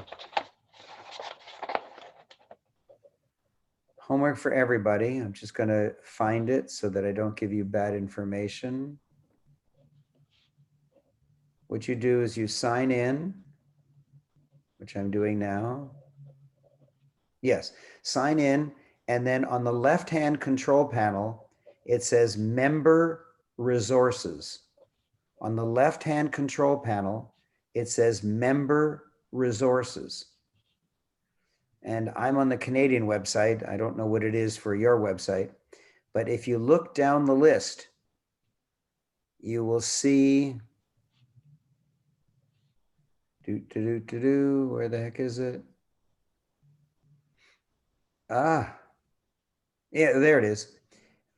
Homework for everybody. I'm just going to find it so that I don't give you bad information. What you do is you sign in, which I'm doing now. Yes, sign in. And then on the left-hand control panel, it says Member Resources. On the left-hand control panel, it says member resources. And I'm on the Canadian website. I don't know what it is for your website, but if you look down the list, you will see, where the heck is it? Ah, yeah, there it is.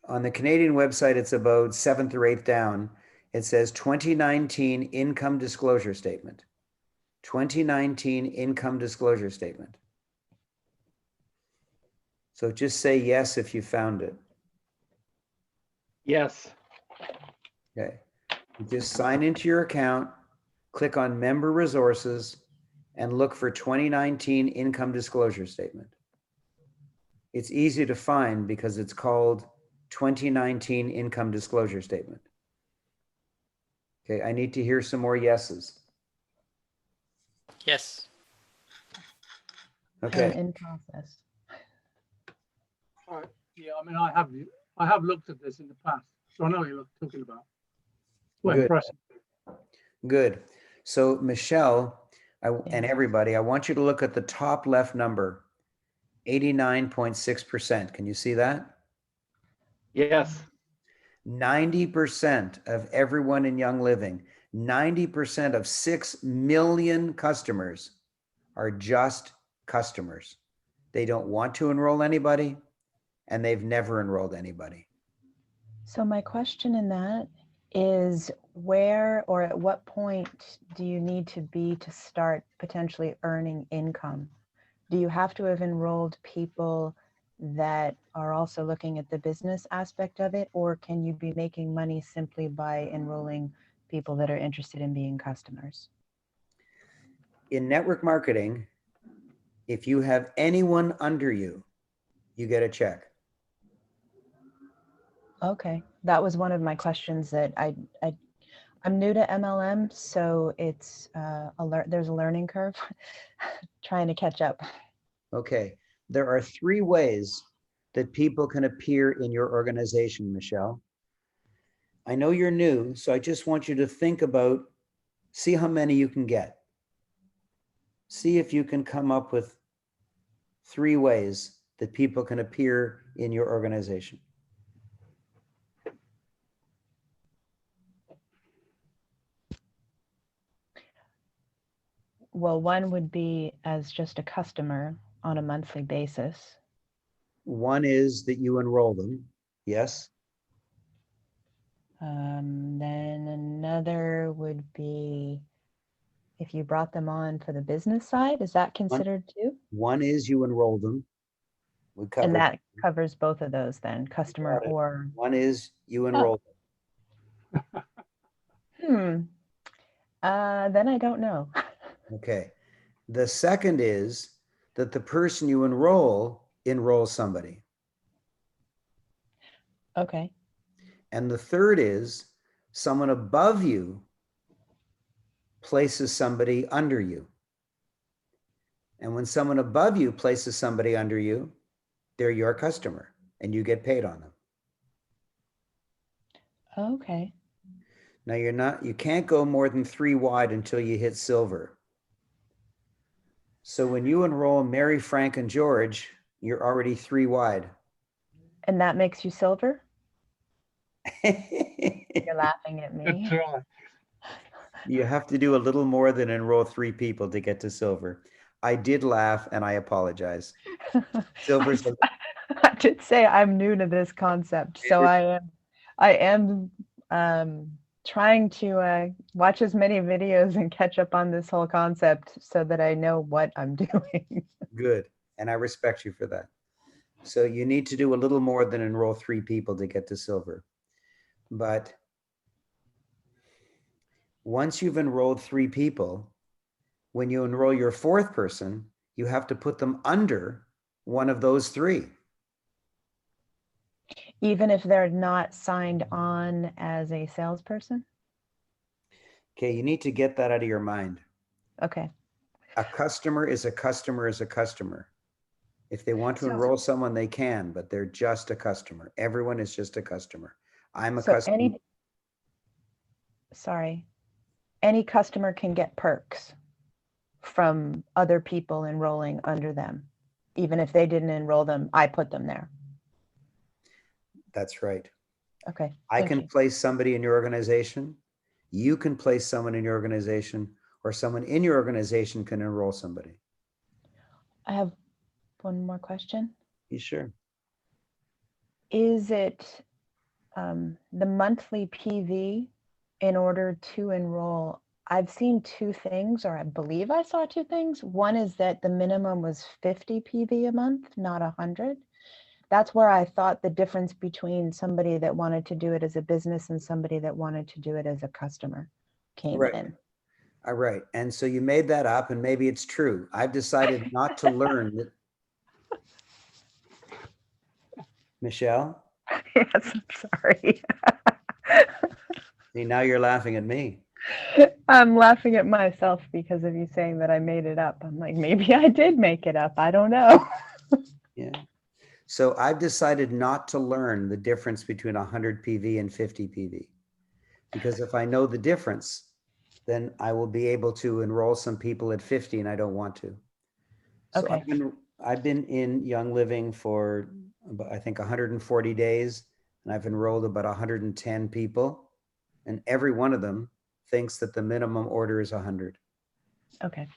On the Canadian website, it's about 7th or 8th down. It says 2019 income disclosure statement. 2019 income disclosure statement. So just say yes if you found it. Yes. Okay. You just sign into your account, click on member resources, and look for 2019 income disclosure statement. It's easy to find because it's called 2019 income disclosure statement. Okay, I need to hear some more yeses. Yes. Okay, In process. Yeah, I mean, I have looked at this in the past, so I know what you're talking about. Well, Good. impressive. good. So Michelle and everybody, I want you to look at the top left number, 89.6%. Can you see that? Yes. 90% of everyone in Young Living, 90% of 6 million customers are just customers. They don't want to enroll anybody, and they've never enrolled anybody. So my question in that is, where or at what point do you need to be to start potentially earning income? Do you have to have enrolled people that are also looking at the business aspect of it, or can you be making money simply by enrolling people that are interested in being customers? In network marketing, if you have anyone under you, you get a check. Okay, that was one of my questions that I'm new to MLM, so it's there's a learning curve trying to catch up. Okay, there are 3 ways that people can appear in your organization, Michelle. I know you're new, so I just want you to think about, see how many you can get. See if you can come up with 3 ways that people can appear in your organization. Well, one would be as just a customer on a monthly basis. One is that you enroll them. Yes. Then another would be if you brought them on for the business side. Is that considered too? One is you enroll them. We covered. And that covers both of those then, customer or. One is you enroll them. Then I don't know. Okay. The second is that the person you enrolls somebody. Okay. And the third is someone above you places somebody under you. And when someone above you places somebody under you, they're your customer and you get paid on them. Okay. Now you can't go more than 3 wide until you hit silver. So when you enroll Mary, Frank, and George, you're already 3 wide. And that makes you silver? You're laughing at me. You have to do a little more than enroll 3 people to get to silver. I did laugh and I apologize. Silver's I did say I'm new to this concept, so I am trying to watch as many videos and catch up on this whole concept so that I know what I'm doing. Good, and I respect you for that. So you need to do a little more than enroll 3 people to get to silver. But once you've enrolled 3 people, when you enroll your 4th person, you have to put them under one of those 3. Even if they're not signed on as a salesperson? Okay, you need to get that out of your mind. Okay. A customer is a customer is a customer. If they want to enroll someone, they can, but they're just a customer. Everyone is just a customer. I'm a customer. sorry, any customer can get perks from other people enrolling under them. Even if they didn't enroll them, I put them there. That's right. Okay. I thank can you. place somebody in your organization. You can place someone in your organization, or someone in your organization can enroll somebody. I have one more question. You sure? Is it the monthly PV in order to enroll? I've seen two things, or I believe I saw two things. One is that the minimum was 50 PV a month, not 100. That's where I thought the difference between somebody that wanted to do it as a business and somebody that wanted to do it as a customer came Right. in. All right. And so you made that up, and maybe it's true. I've decided not to learn that. Michelle? Yes, I'm sorry. See, now you're laughing at me. I'm laughing at myself because of you saying that I made it up. I'm like, maybe I did make it up. I don't know. Yeah. So I've decided not to learn the difference between 100 PV and 50 PV, because if I know the difference, then I will be able to enroll some people at 50, and I don't want to. So Okay. I've been in Young Living for about, I think 140 days, and I've enrolled about 110 people, and every one of them thinks that the minimum order is 100. Okay.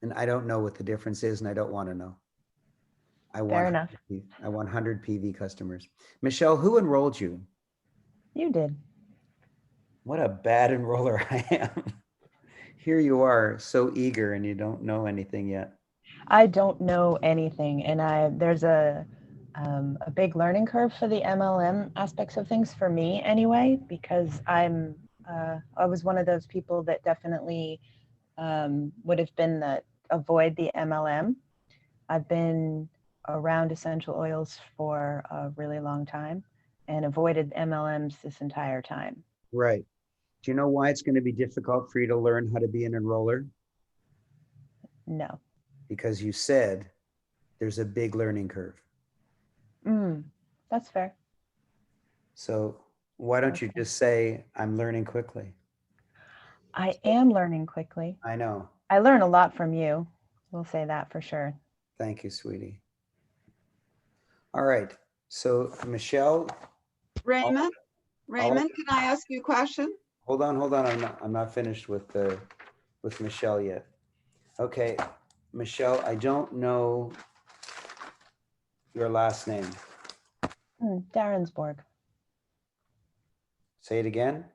And I don't know what the difference is, and I don't want to know. I want enough. I want 100 PV customers. Michelle, who enrolled you? You did. What a bad enroller I am. Here you are, so eager, and you don't know anything yet. I don't know anything, and there's a big learning curve for the MLM aspects of things for me anyway, because I was one of those people that definitely would have been that avoid the MLM. I've been around essential oils for a really long time and avoided MLMs this entire time. Right. Do you know why it's going to be difficult for you to learn how to be an enroller? No. Because you said there's a big learning curve. That's fair. So why don't you just say, I'm learning quickly? I am learning quickly. I know. I learn a lot from you. We'll say that for sure. Thank you, sweetie. All right. So Michelle. Raymond, can I ask you a question? Hold on. I'm not finished with Michelle yet. Okay, Michelle, I don't know your last name. Darrensborg. Say it again.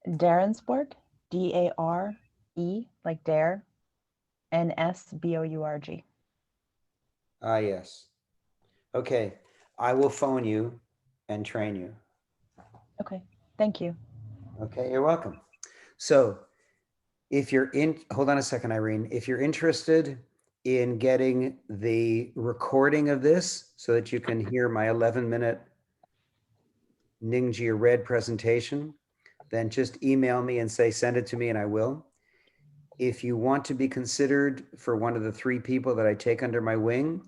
Darrensborg, D-A-R-E, like dare, N-S-B-O-U-R-G. Ah, yes. Okay, I will phone you and train you. Okay, thank you. Okay, you're welcome. So if you're hold on a second, Irene. If you're interested in getting the recording of this so that you can hear my 11-minute Ningxia Red presentation, then just email me and say, send it to me, and I will. If you want to be considered for one of the 3 people that I take under my wing,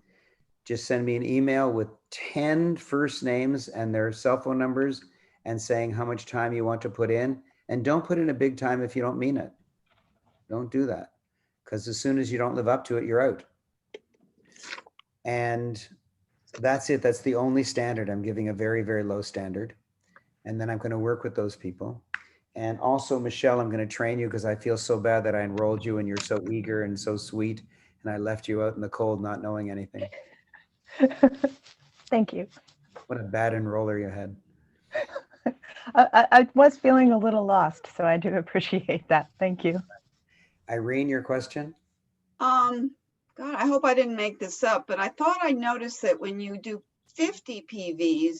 just send me an email with 10 first names and their cell phone numbers and saying how much time you want to put in. And don't put in a big time if you don't mean it. Don't do that, because as soon as you don't live up to it, you're out. And that's it. That's the only standard. I'm giving a very, very low standard. And then I'm going to work with those people. And also, Michelle, I'm going to train you because I feel so bad that I enrolled you and you're so eager and so sweet. And I left you out in the cold, not knowing anything. Thank you. What a bad enroller you had. I was feeling a little lost, so I do appreciate that. Thank you. Irene, your question? God, I hope I didn't make this up, but I thought I noticed that when you do 50 PVs,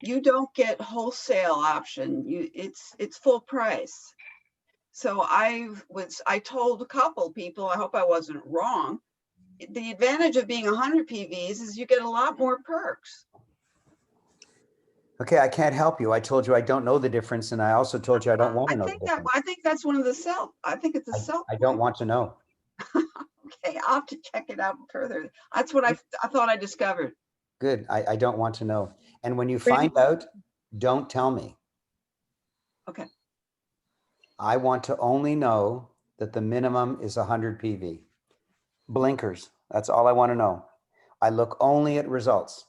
you don't get wholesale option. It's full price. So I told a couple people, I hope I wasn't wrong. The advantage of being 100 PVs is you get a lot more perks. Okay, I can't help you. I told you I don't know the difference, and I also told you I don't want to know. I think that's one of the I think it's a self. I don't want to know. Okay, I'll have to check it out further. That's what I thought I discovered. Good. I don't want to know. And when you find out, don't tell me. Okay. I want to only know that the minimum is 100 PV. Blinkers, that's all I want to know. I look only at results.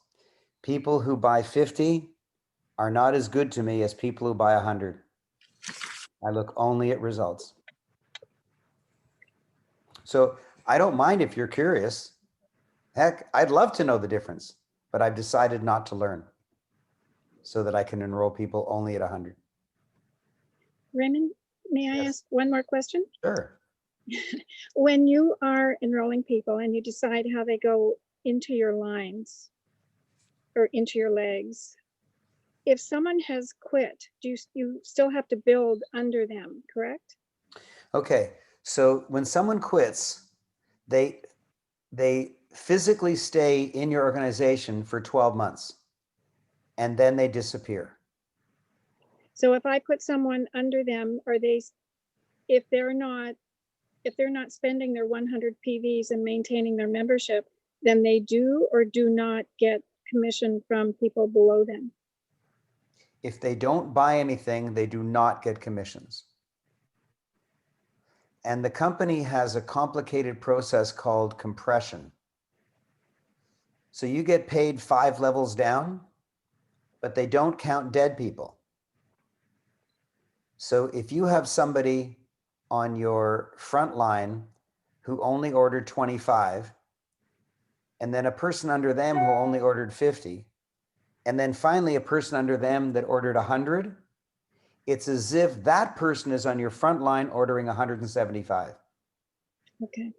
People who buy 50 are not as good to me as people who buy 100. I look only at results. So I don't mind if you're curious. Heck, I'd love to know the difference, but I've decided not to learn so that I can enroll people only at 100. Raymond, may I Yes. ask one more question? Sure. When you are enrolling people and you decide how they go into your lines or into your legs, if someone has quit, you still have to build under them, correct? Okay, so when someone quits, they physically stay in your organization for 12 months and then they disappear. So if I put someone under them, if they're not spending their 100 PVs and maintaining their membership, then they do or do not get commission from people below them. If they don't buy anything, they do not get commissions. And the company has a complicated process called compression. So you get paid 5 levels down, but they don't count dead people. So if you have somebody on your front line who only ordered 25, and then a person under them who only ordered 50, and then finally a person under them that ordered 100, it's as if that person is on your front line ordering 175. Okay.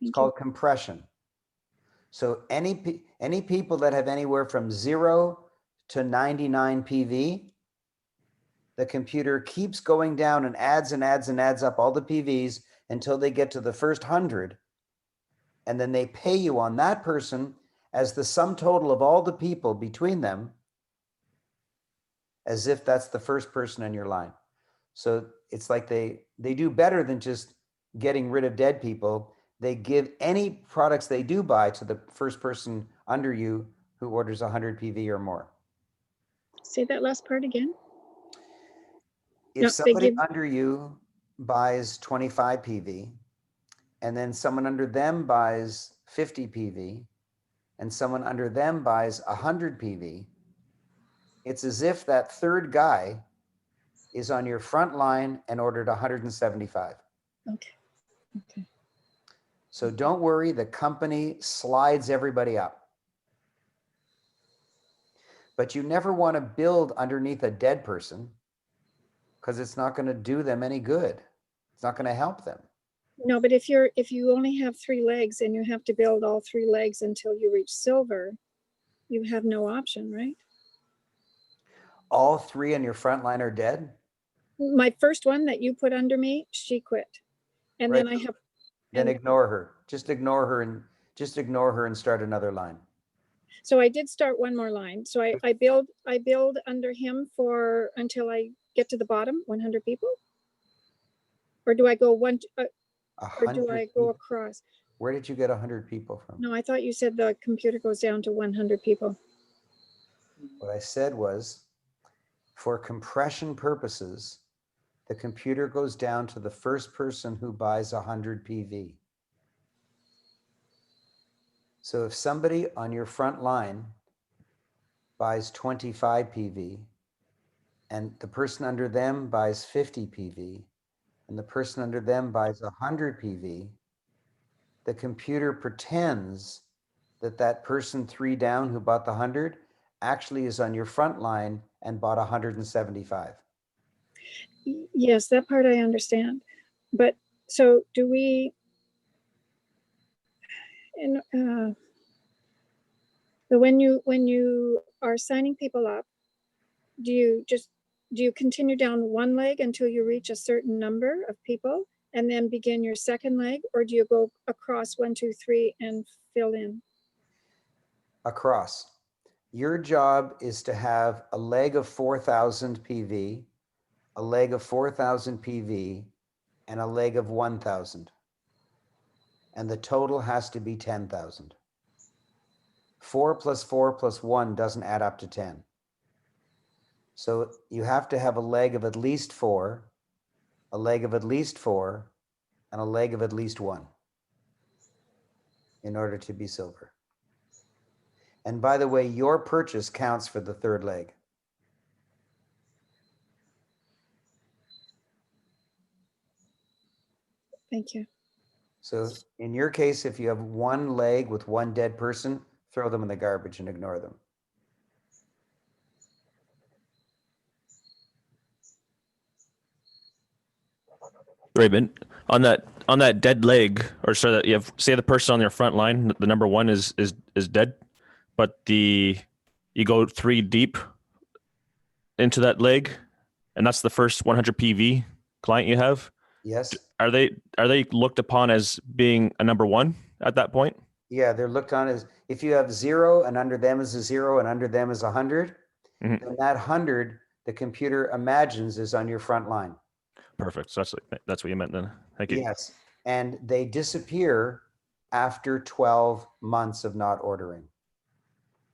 It's called compression. So any people that have anywhere from 0 to 99 PV, the computer keeps going down and adds and adds and adds up all the PVs until they get to the first 100. And then they pay you on that person as the sum total of all the people between them, as if that's the first person in your line. So it's like they do better than just getting rid of dead people. They give any products they do buy to the first person under you who orders 100 PV or more. Say that last part again. If No, somebody under you buys 25 PV, and then someone under them buys 50 PV, and someone under them buys 100 PV, it's as if that third guy is on your front line and ordered 175. Okay. Okay. So don't worry, the company slides everybody up. But you never want to build underneath a dead person because it's not going to do them any good. It's not going to help them. No, but if you only have 3 legs and you have to build all 3 legs until you reach silver, you have no option, right? All 3 on your front line are dead? My first one that you put under me, she quit. And Right. then I have Then ignore her. Just ignore her and start another line. So I did start one more line. So I build under him for until I get to the bottom, 100 people? Or do I go or do I go across? Where did you get 100 people from? No, I thought you said the computer goes down to 100 people. What I said was, for compression purposes, the computer goes down to the first person who buys 100 PV. So if somebody on your front line buys 25 PV, and the person under them buys 50 PV, and the person under them buys 100 PV, the computer pretends that that person 3 down who bought the 100 actually is on your front line and bought 175. Yes, that part I understand. But so do we, and so when you are signing people up, do you continue down one leg until you reach a certain number of people and then begin your second leg, or do you go across 1, 2, 3 and fill in? Across. Your job is to have a leg of 4,000 PV, a leg of 4,000 PV, and a leg of 1,000. And the total has to be 10,000. 4 plus 4 plus 1 doesn't add up to 10. So you have to have a leg of at least 4 a leg of at least 4, and a leg of at least 1 in order to be silver. And by the way, your purchase counts for the 3rd leg. Thank you. So in your case, if you have 1 leg with 1 dead person, throw them in the garbage and ignore them. Raymond, on that dead leg, or so that you have, say the person on your front line, the number 1 is dead, but you go 3 deep into that leg, and that's the first 100 PV client you have. Yes. Are they looked upon as being a number 1 at that point? Yeah, they're looked on as, if you have 0 and under them is a 0 and under them is 100, then that 100, the computer imagines is on your front line. Perfect. So that's what you meant then. Thank you. Yes. And they disappear after 12 months of not ordering.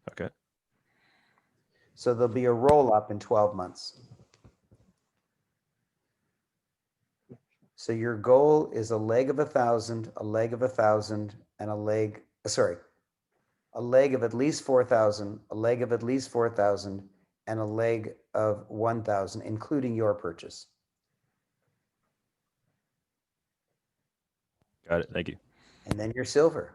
Okay. So there'll be a roll up in 12 months. So your goal is a leg of 1,000, a leg of 1,000, and a leg of at least 4,000, a leg of at least 4,000, and a leg of 1,000, including your purchase. Got it. Thank you. And then you're silver.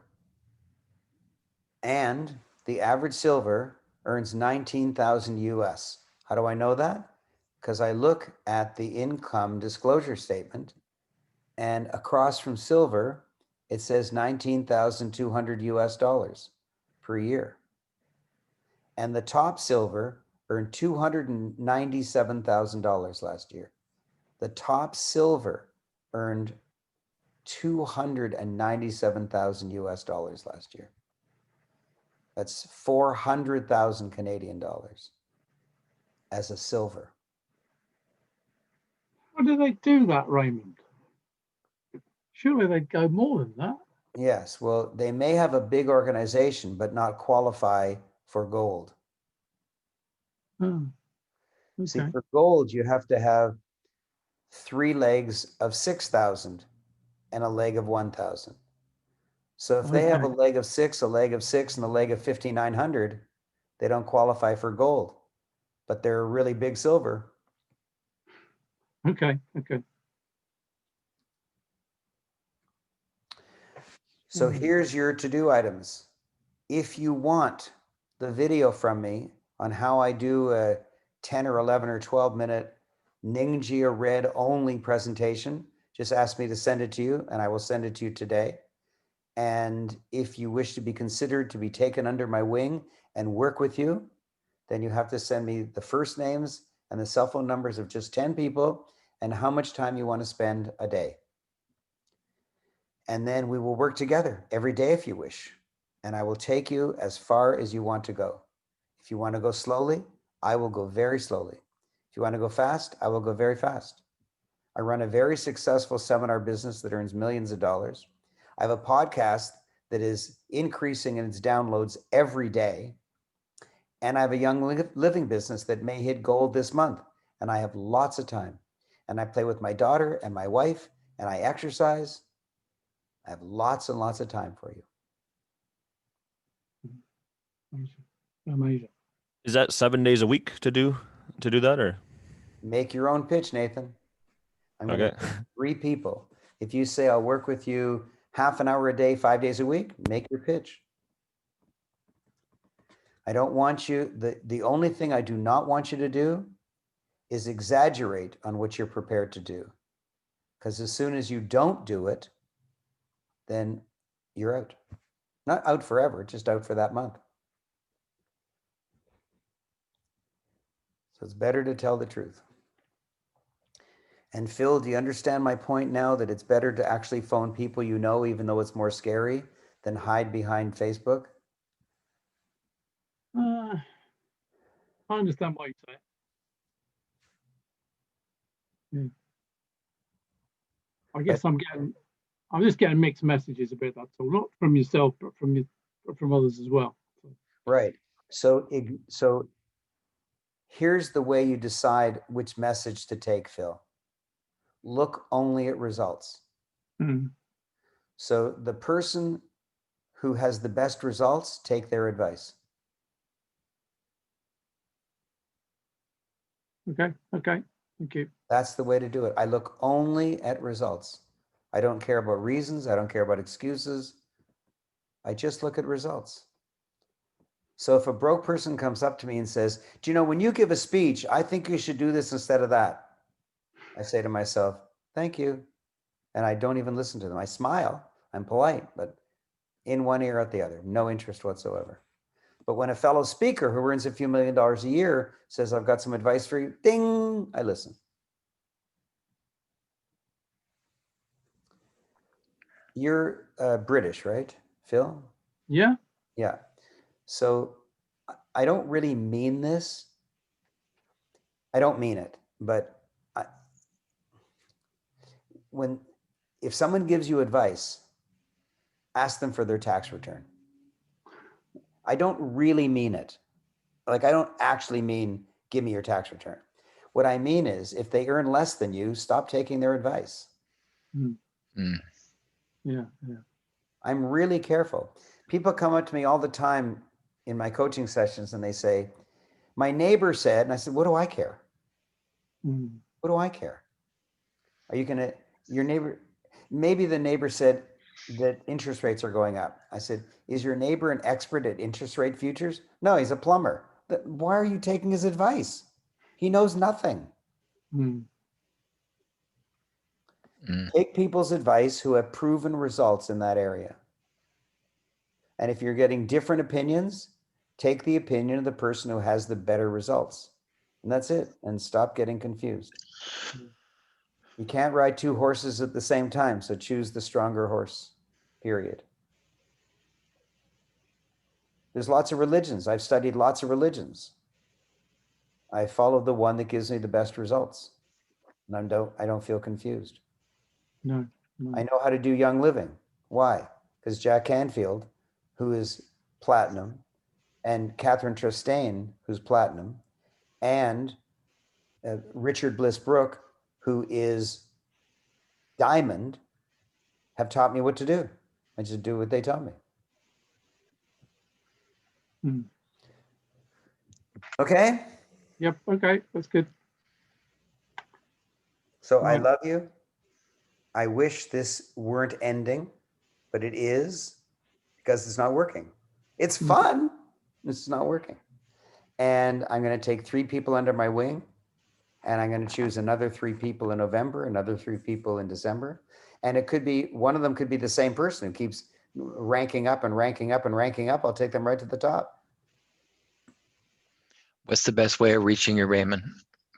And the average silver earns 19,000 US. How do I know that? Because I look at the income disclosure statement, and across from silver, it says 19,200 US dollars per year. And the top silver earned $297,000 last year. The top silver earned 297,000 US dollars last year. That's 400,000 Canadian dollars as a silver. How do they do that, Raymond? Surely they'd go more than that. Yes, well, they may have a big organization, but not qualify for gold. Oh, okay. See, for gold, you have to have 3 legs of 6,000 and a leg of 1,000. So if they have a leg of 6, a leg of 6, and a leg of 5,900, they don't qualify for gold, but they're a really big silver. Okay. So here's your to-do items. If you want the video from me on how I do a 10 or 11 or 12 minute Ningxia Red only presentation, just ask me to send it to you and I will send it to you today. And if you wish to be considered to be taken under my wing and work with you, then you have to send me the first names and the cell phone numbers of just 10 people and how much time you want to spend a day. And then we will work together every day if you wish. And I will take you as far as you want to go. If you want to go slowly, I will go very slowly. If you want to go fast, I will go very fast. I run a very successful seminar business that earns millions of dollars. I have a podcast that is increasing in its downloads every day. And I have a young living business that may hit gold this month. And I have lots of time. And I play with my daughter and my wife, and I exercise. I have lots and lots of time for you. Amazing. Is that 7 days a week to do that, or? Make your own pitch, Nathan. I'm going to pick 3 people. If you say I'll work with you half an hour a day, 5 days a week, make your pitch. I don't want you, the only thing I do not want you to do is exaggerate on what you're prepared to do. Because as soon as you don't do it, then you're out. Not out forever, just out for that month. So it's better to tell the truth. And Phil, do you understand my point now that it's better to actually phone people you know, even though it's more scary, than hide behind Facebook? I understand what you're saying. I guess I'm just getting mixed messages a bit, that's all. Not from yourself, but from others as well. Right. So here's the way you decide which message to take, Phil. look only at results. Mm. So the person who has the best results, take their advice. Okay. Thank you. That's the way to do it. I look only at results. I don't care about reasons. I don't care about excuses. I just look at results. So if a broke person comes up to me and says, do you know, when you give a speech, I think you should do this instead of that. I say to myself, thank you. And I don't even listen to them. I smile. I'm polite, but in one ear, out the other. No interest whatsoever. But when a fellow speaker who earns a few $1 million a year says, I've got some advice for you, ding, I listen. You're British, right, Phil? Yeah. Yeah. So I don't really mean this. I don't mean it, but if someone gives you advice, ask them for their tax return. I don't really mean it. Like, I don't actually mean give me your tax return. What I mean is, if they earn less than you, stop taking their advice. Mm. Mm. Yeah. I'm really careful. People come up to me all the time in my coaching sessions and they say, my neighbor said, and I said, what do I care? Mm. What do I care? Are you gonna, your neighbor, maybe the neighbor said that interest rates are going up. I said, is your neighbor an expert at interest rate futures? No, he's a plumber. Why are you taking his advice? He knows nothing. Mm. Mm. Take people's advice who have proven results in that area. And if you're getting different opinions, take the opinion of the person who has the better results. And that's it. And stop getting confused. You can't ride two horses at the same time, so choose the stronger horse, period. There's lots of religions. I've studied lots of religions. I follow the one that gives me the best results. And I don't feel confused. No. I know how to do Young Living. Why? Because Jack Canfield, who is platinum, and Catherine Trostane, who's platinum, and Richard Bliss Brooke, who is diamond, have taught me what to do. I just do what they tell me. Mm. Okay? Yep. Okay. That's good. So I Right. love you. I wish this weren't ending, but it is, because it's not working. It's fun. It's not working. And I'm going to take 3 people under my wing, and I'm going to choose another 3 people in November, another 3 people in December. And it could be, one of them could be the same person who keeps ranking up and ranking up and ranking up. I'll take them right to the top. What's the best way of reaching you, Raymond,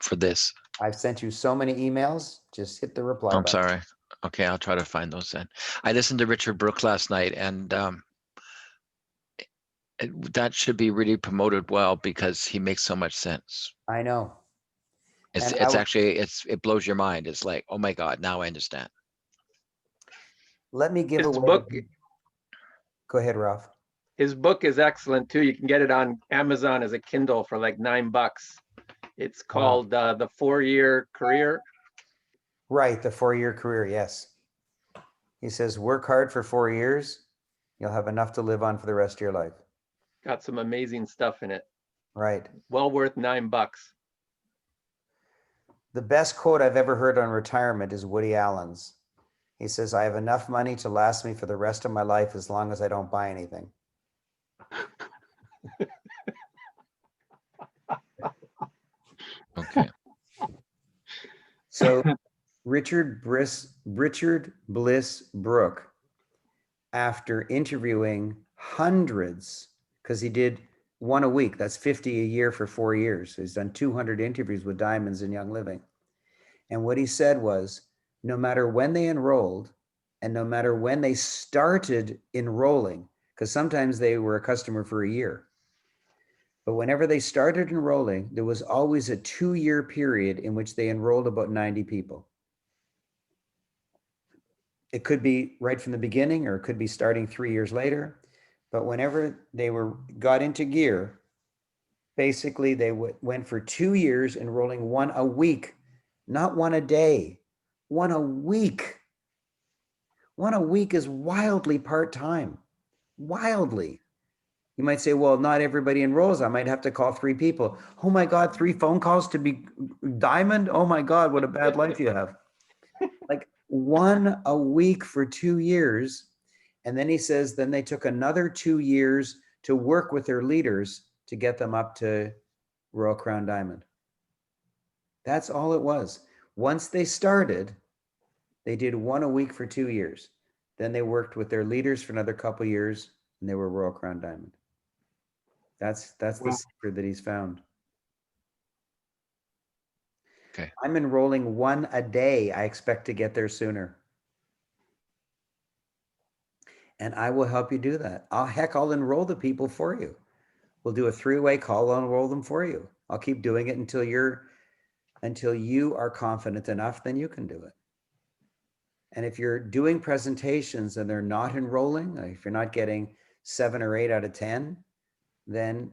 for this? I've sent you so many emails. Just hit the reply I'm button. sorry. Okay, I'll try to find those then. I listened to Richard Brooke last night, and that should be really promoted well because he makes so much sense. I know. It's And it's actually it blows your mind. It's like, oh my God, now I understand. let me give His away. book, Go ahead, Ralph. his book is excellent too. You can get it on Amazon as a Kindle for like $9. It's called The 4-Year Career. Right, the 4-year career, yes. He says, work hard for 4 years. You'll have enough to live on for the rest of your life. Got some amazing stuff in it. Right. Well worth $9. The best quote I've ever heard on retirement is Woody Allen's. He says, I have enough money to last me for the rest of my life as long as I don't buy anything. Okay. So Richard Bliss Brooke, after interviewing hundreds, because he did 1 a week, that's 50 a year for 4 years. So he's done 200 interviews with diamonds in Young Living. And what he said was, no matter when they enrolled and no matter when they started enrolling, because sometimes they were a customer for a year, but whenever they started enrolling, there was always a 2-year period in which they enrolled about 90 people. It could be right from the beginning, or it could be starting 3 years later. But whenever they got into gear, basically they went for 2 years enrolling 1 a week, not 1 a day, One a week. One a week is wildly part-time. Wildly. You might say, well, not everybody enrolls. I might have to call 3 people. Oh my God, 3 phone calls to be diamond? Oh my God, what a bad life you have. Like one a week for 2 years. And then he says, then they took another 2 years to work with their leaders to get them up to Royal Crown Diamond. That's all it was. Once they started, they did one a week for 2 years. Then they worked with their leaders for another couple years and they were Royal Crown Diamond. That's the secret that he's found. Okay. I'm enrolling one a day. I expect to get there sooner. And I will help you do that. I'll enroll the people for you. We'll do a 3-way call. I'll enroll them for you. I'll keep doing it until you are confident enough, then you can do it. And if you're doing presentations and they're not enrolling, like if you're not getting 7 or 8 out of 10, then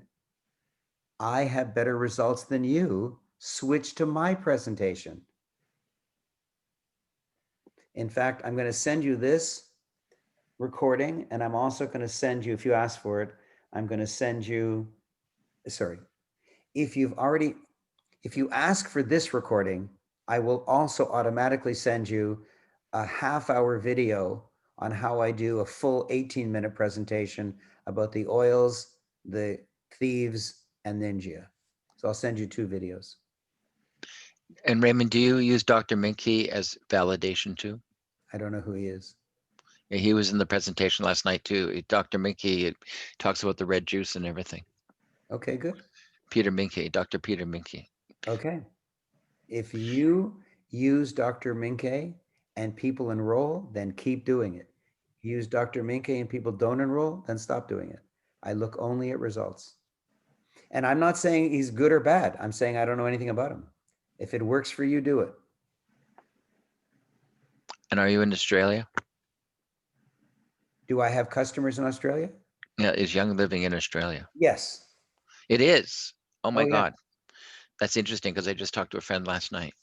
I have better results than you. Switch to my presentation. In fact, I'm going to send you this recording, and I'm also going to send you, if you ask for it, I'm going to send you, sorry, if you ask for this recording, I will also automatically send you a half-hour video on how I do a full 18-minute presentation about the oils, the thieves, and Ningxia. So I'll send you 2 videos. And Raymond, do you use Dr. Minke as validation too? I don't know who he is. Yeah, he was in the presentation last night too. Dr. Minke talks about the red juice and everything. Okay, good. Peter Minke, Dr. Peter Minke. Okay. If you use Dr. Minke and people enroll, then keep doing it. Use Dr. Minke and people don't enroll, then stop doing it. I look only at results. And I'm not saying he's good or bad. I'm saying I don't know anything about him. If it works for you, do it. And are you in Australia? Do I have customers in Australia? Yeah, is Young Living in Australia? Yes. It is. Oh my Oh, yeah. God. That's interesting because I just talked to a friend last night.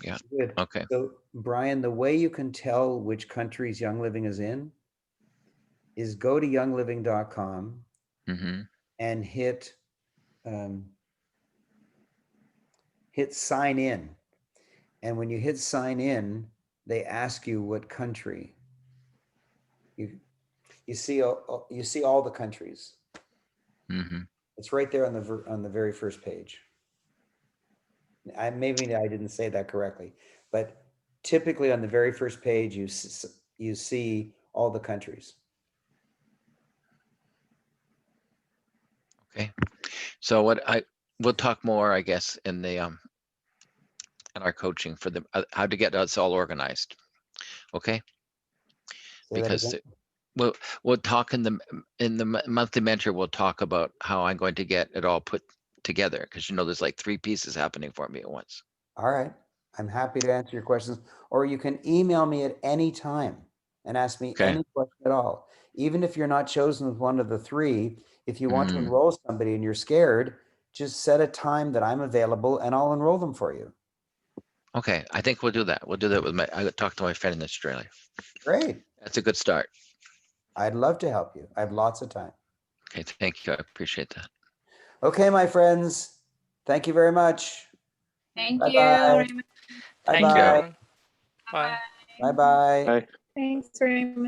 Yeah. Good. Okay. So, Brian, the way you can tell which countries Young Living is in is go to youngliving.com Mm-hmm. and hit sign in. And when you hit sign in, they ask you what country. You see all the countries. Mm-hmm. It's right there on the very first page. Maybe I didn't say that correctly, but typically on the very first page you see all the countries. Okay. So we'll talk more, I guess, in the in our coaching for the how to get us all organized. Okay. Say that Because again? we'll talk in the monthly mentor. We'll talk about how I'm going to get it all put together because there's like 3 pieces happening for me at once. All right. I'm happy to answer your questions, or you can email me at any time and ask me Okay. any question at all. Even if you're not chosen with one of the 3, if you want to enroll somebody and you're scared, just set a time that I'm available and I'll enroll them for you. Okay, I think we'll do that. We'll do that with I talked to my friend in Australia. Great. That's a good start. I'd love to help you. I have lots of time. Okay, thank you. I appreciate that. Okay, my friends. Thank you very much. Thank Bye you, bye. Raymond. Thank Bye-bye. you. Bye. Bye-bye. Thanks, Raymond.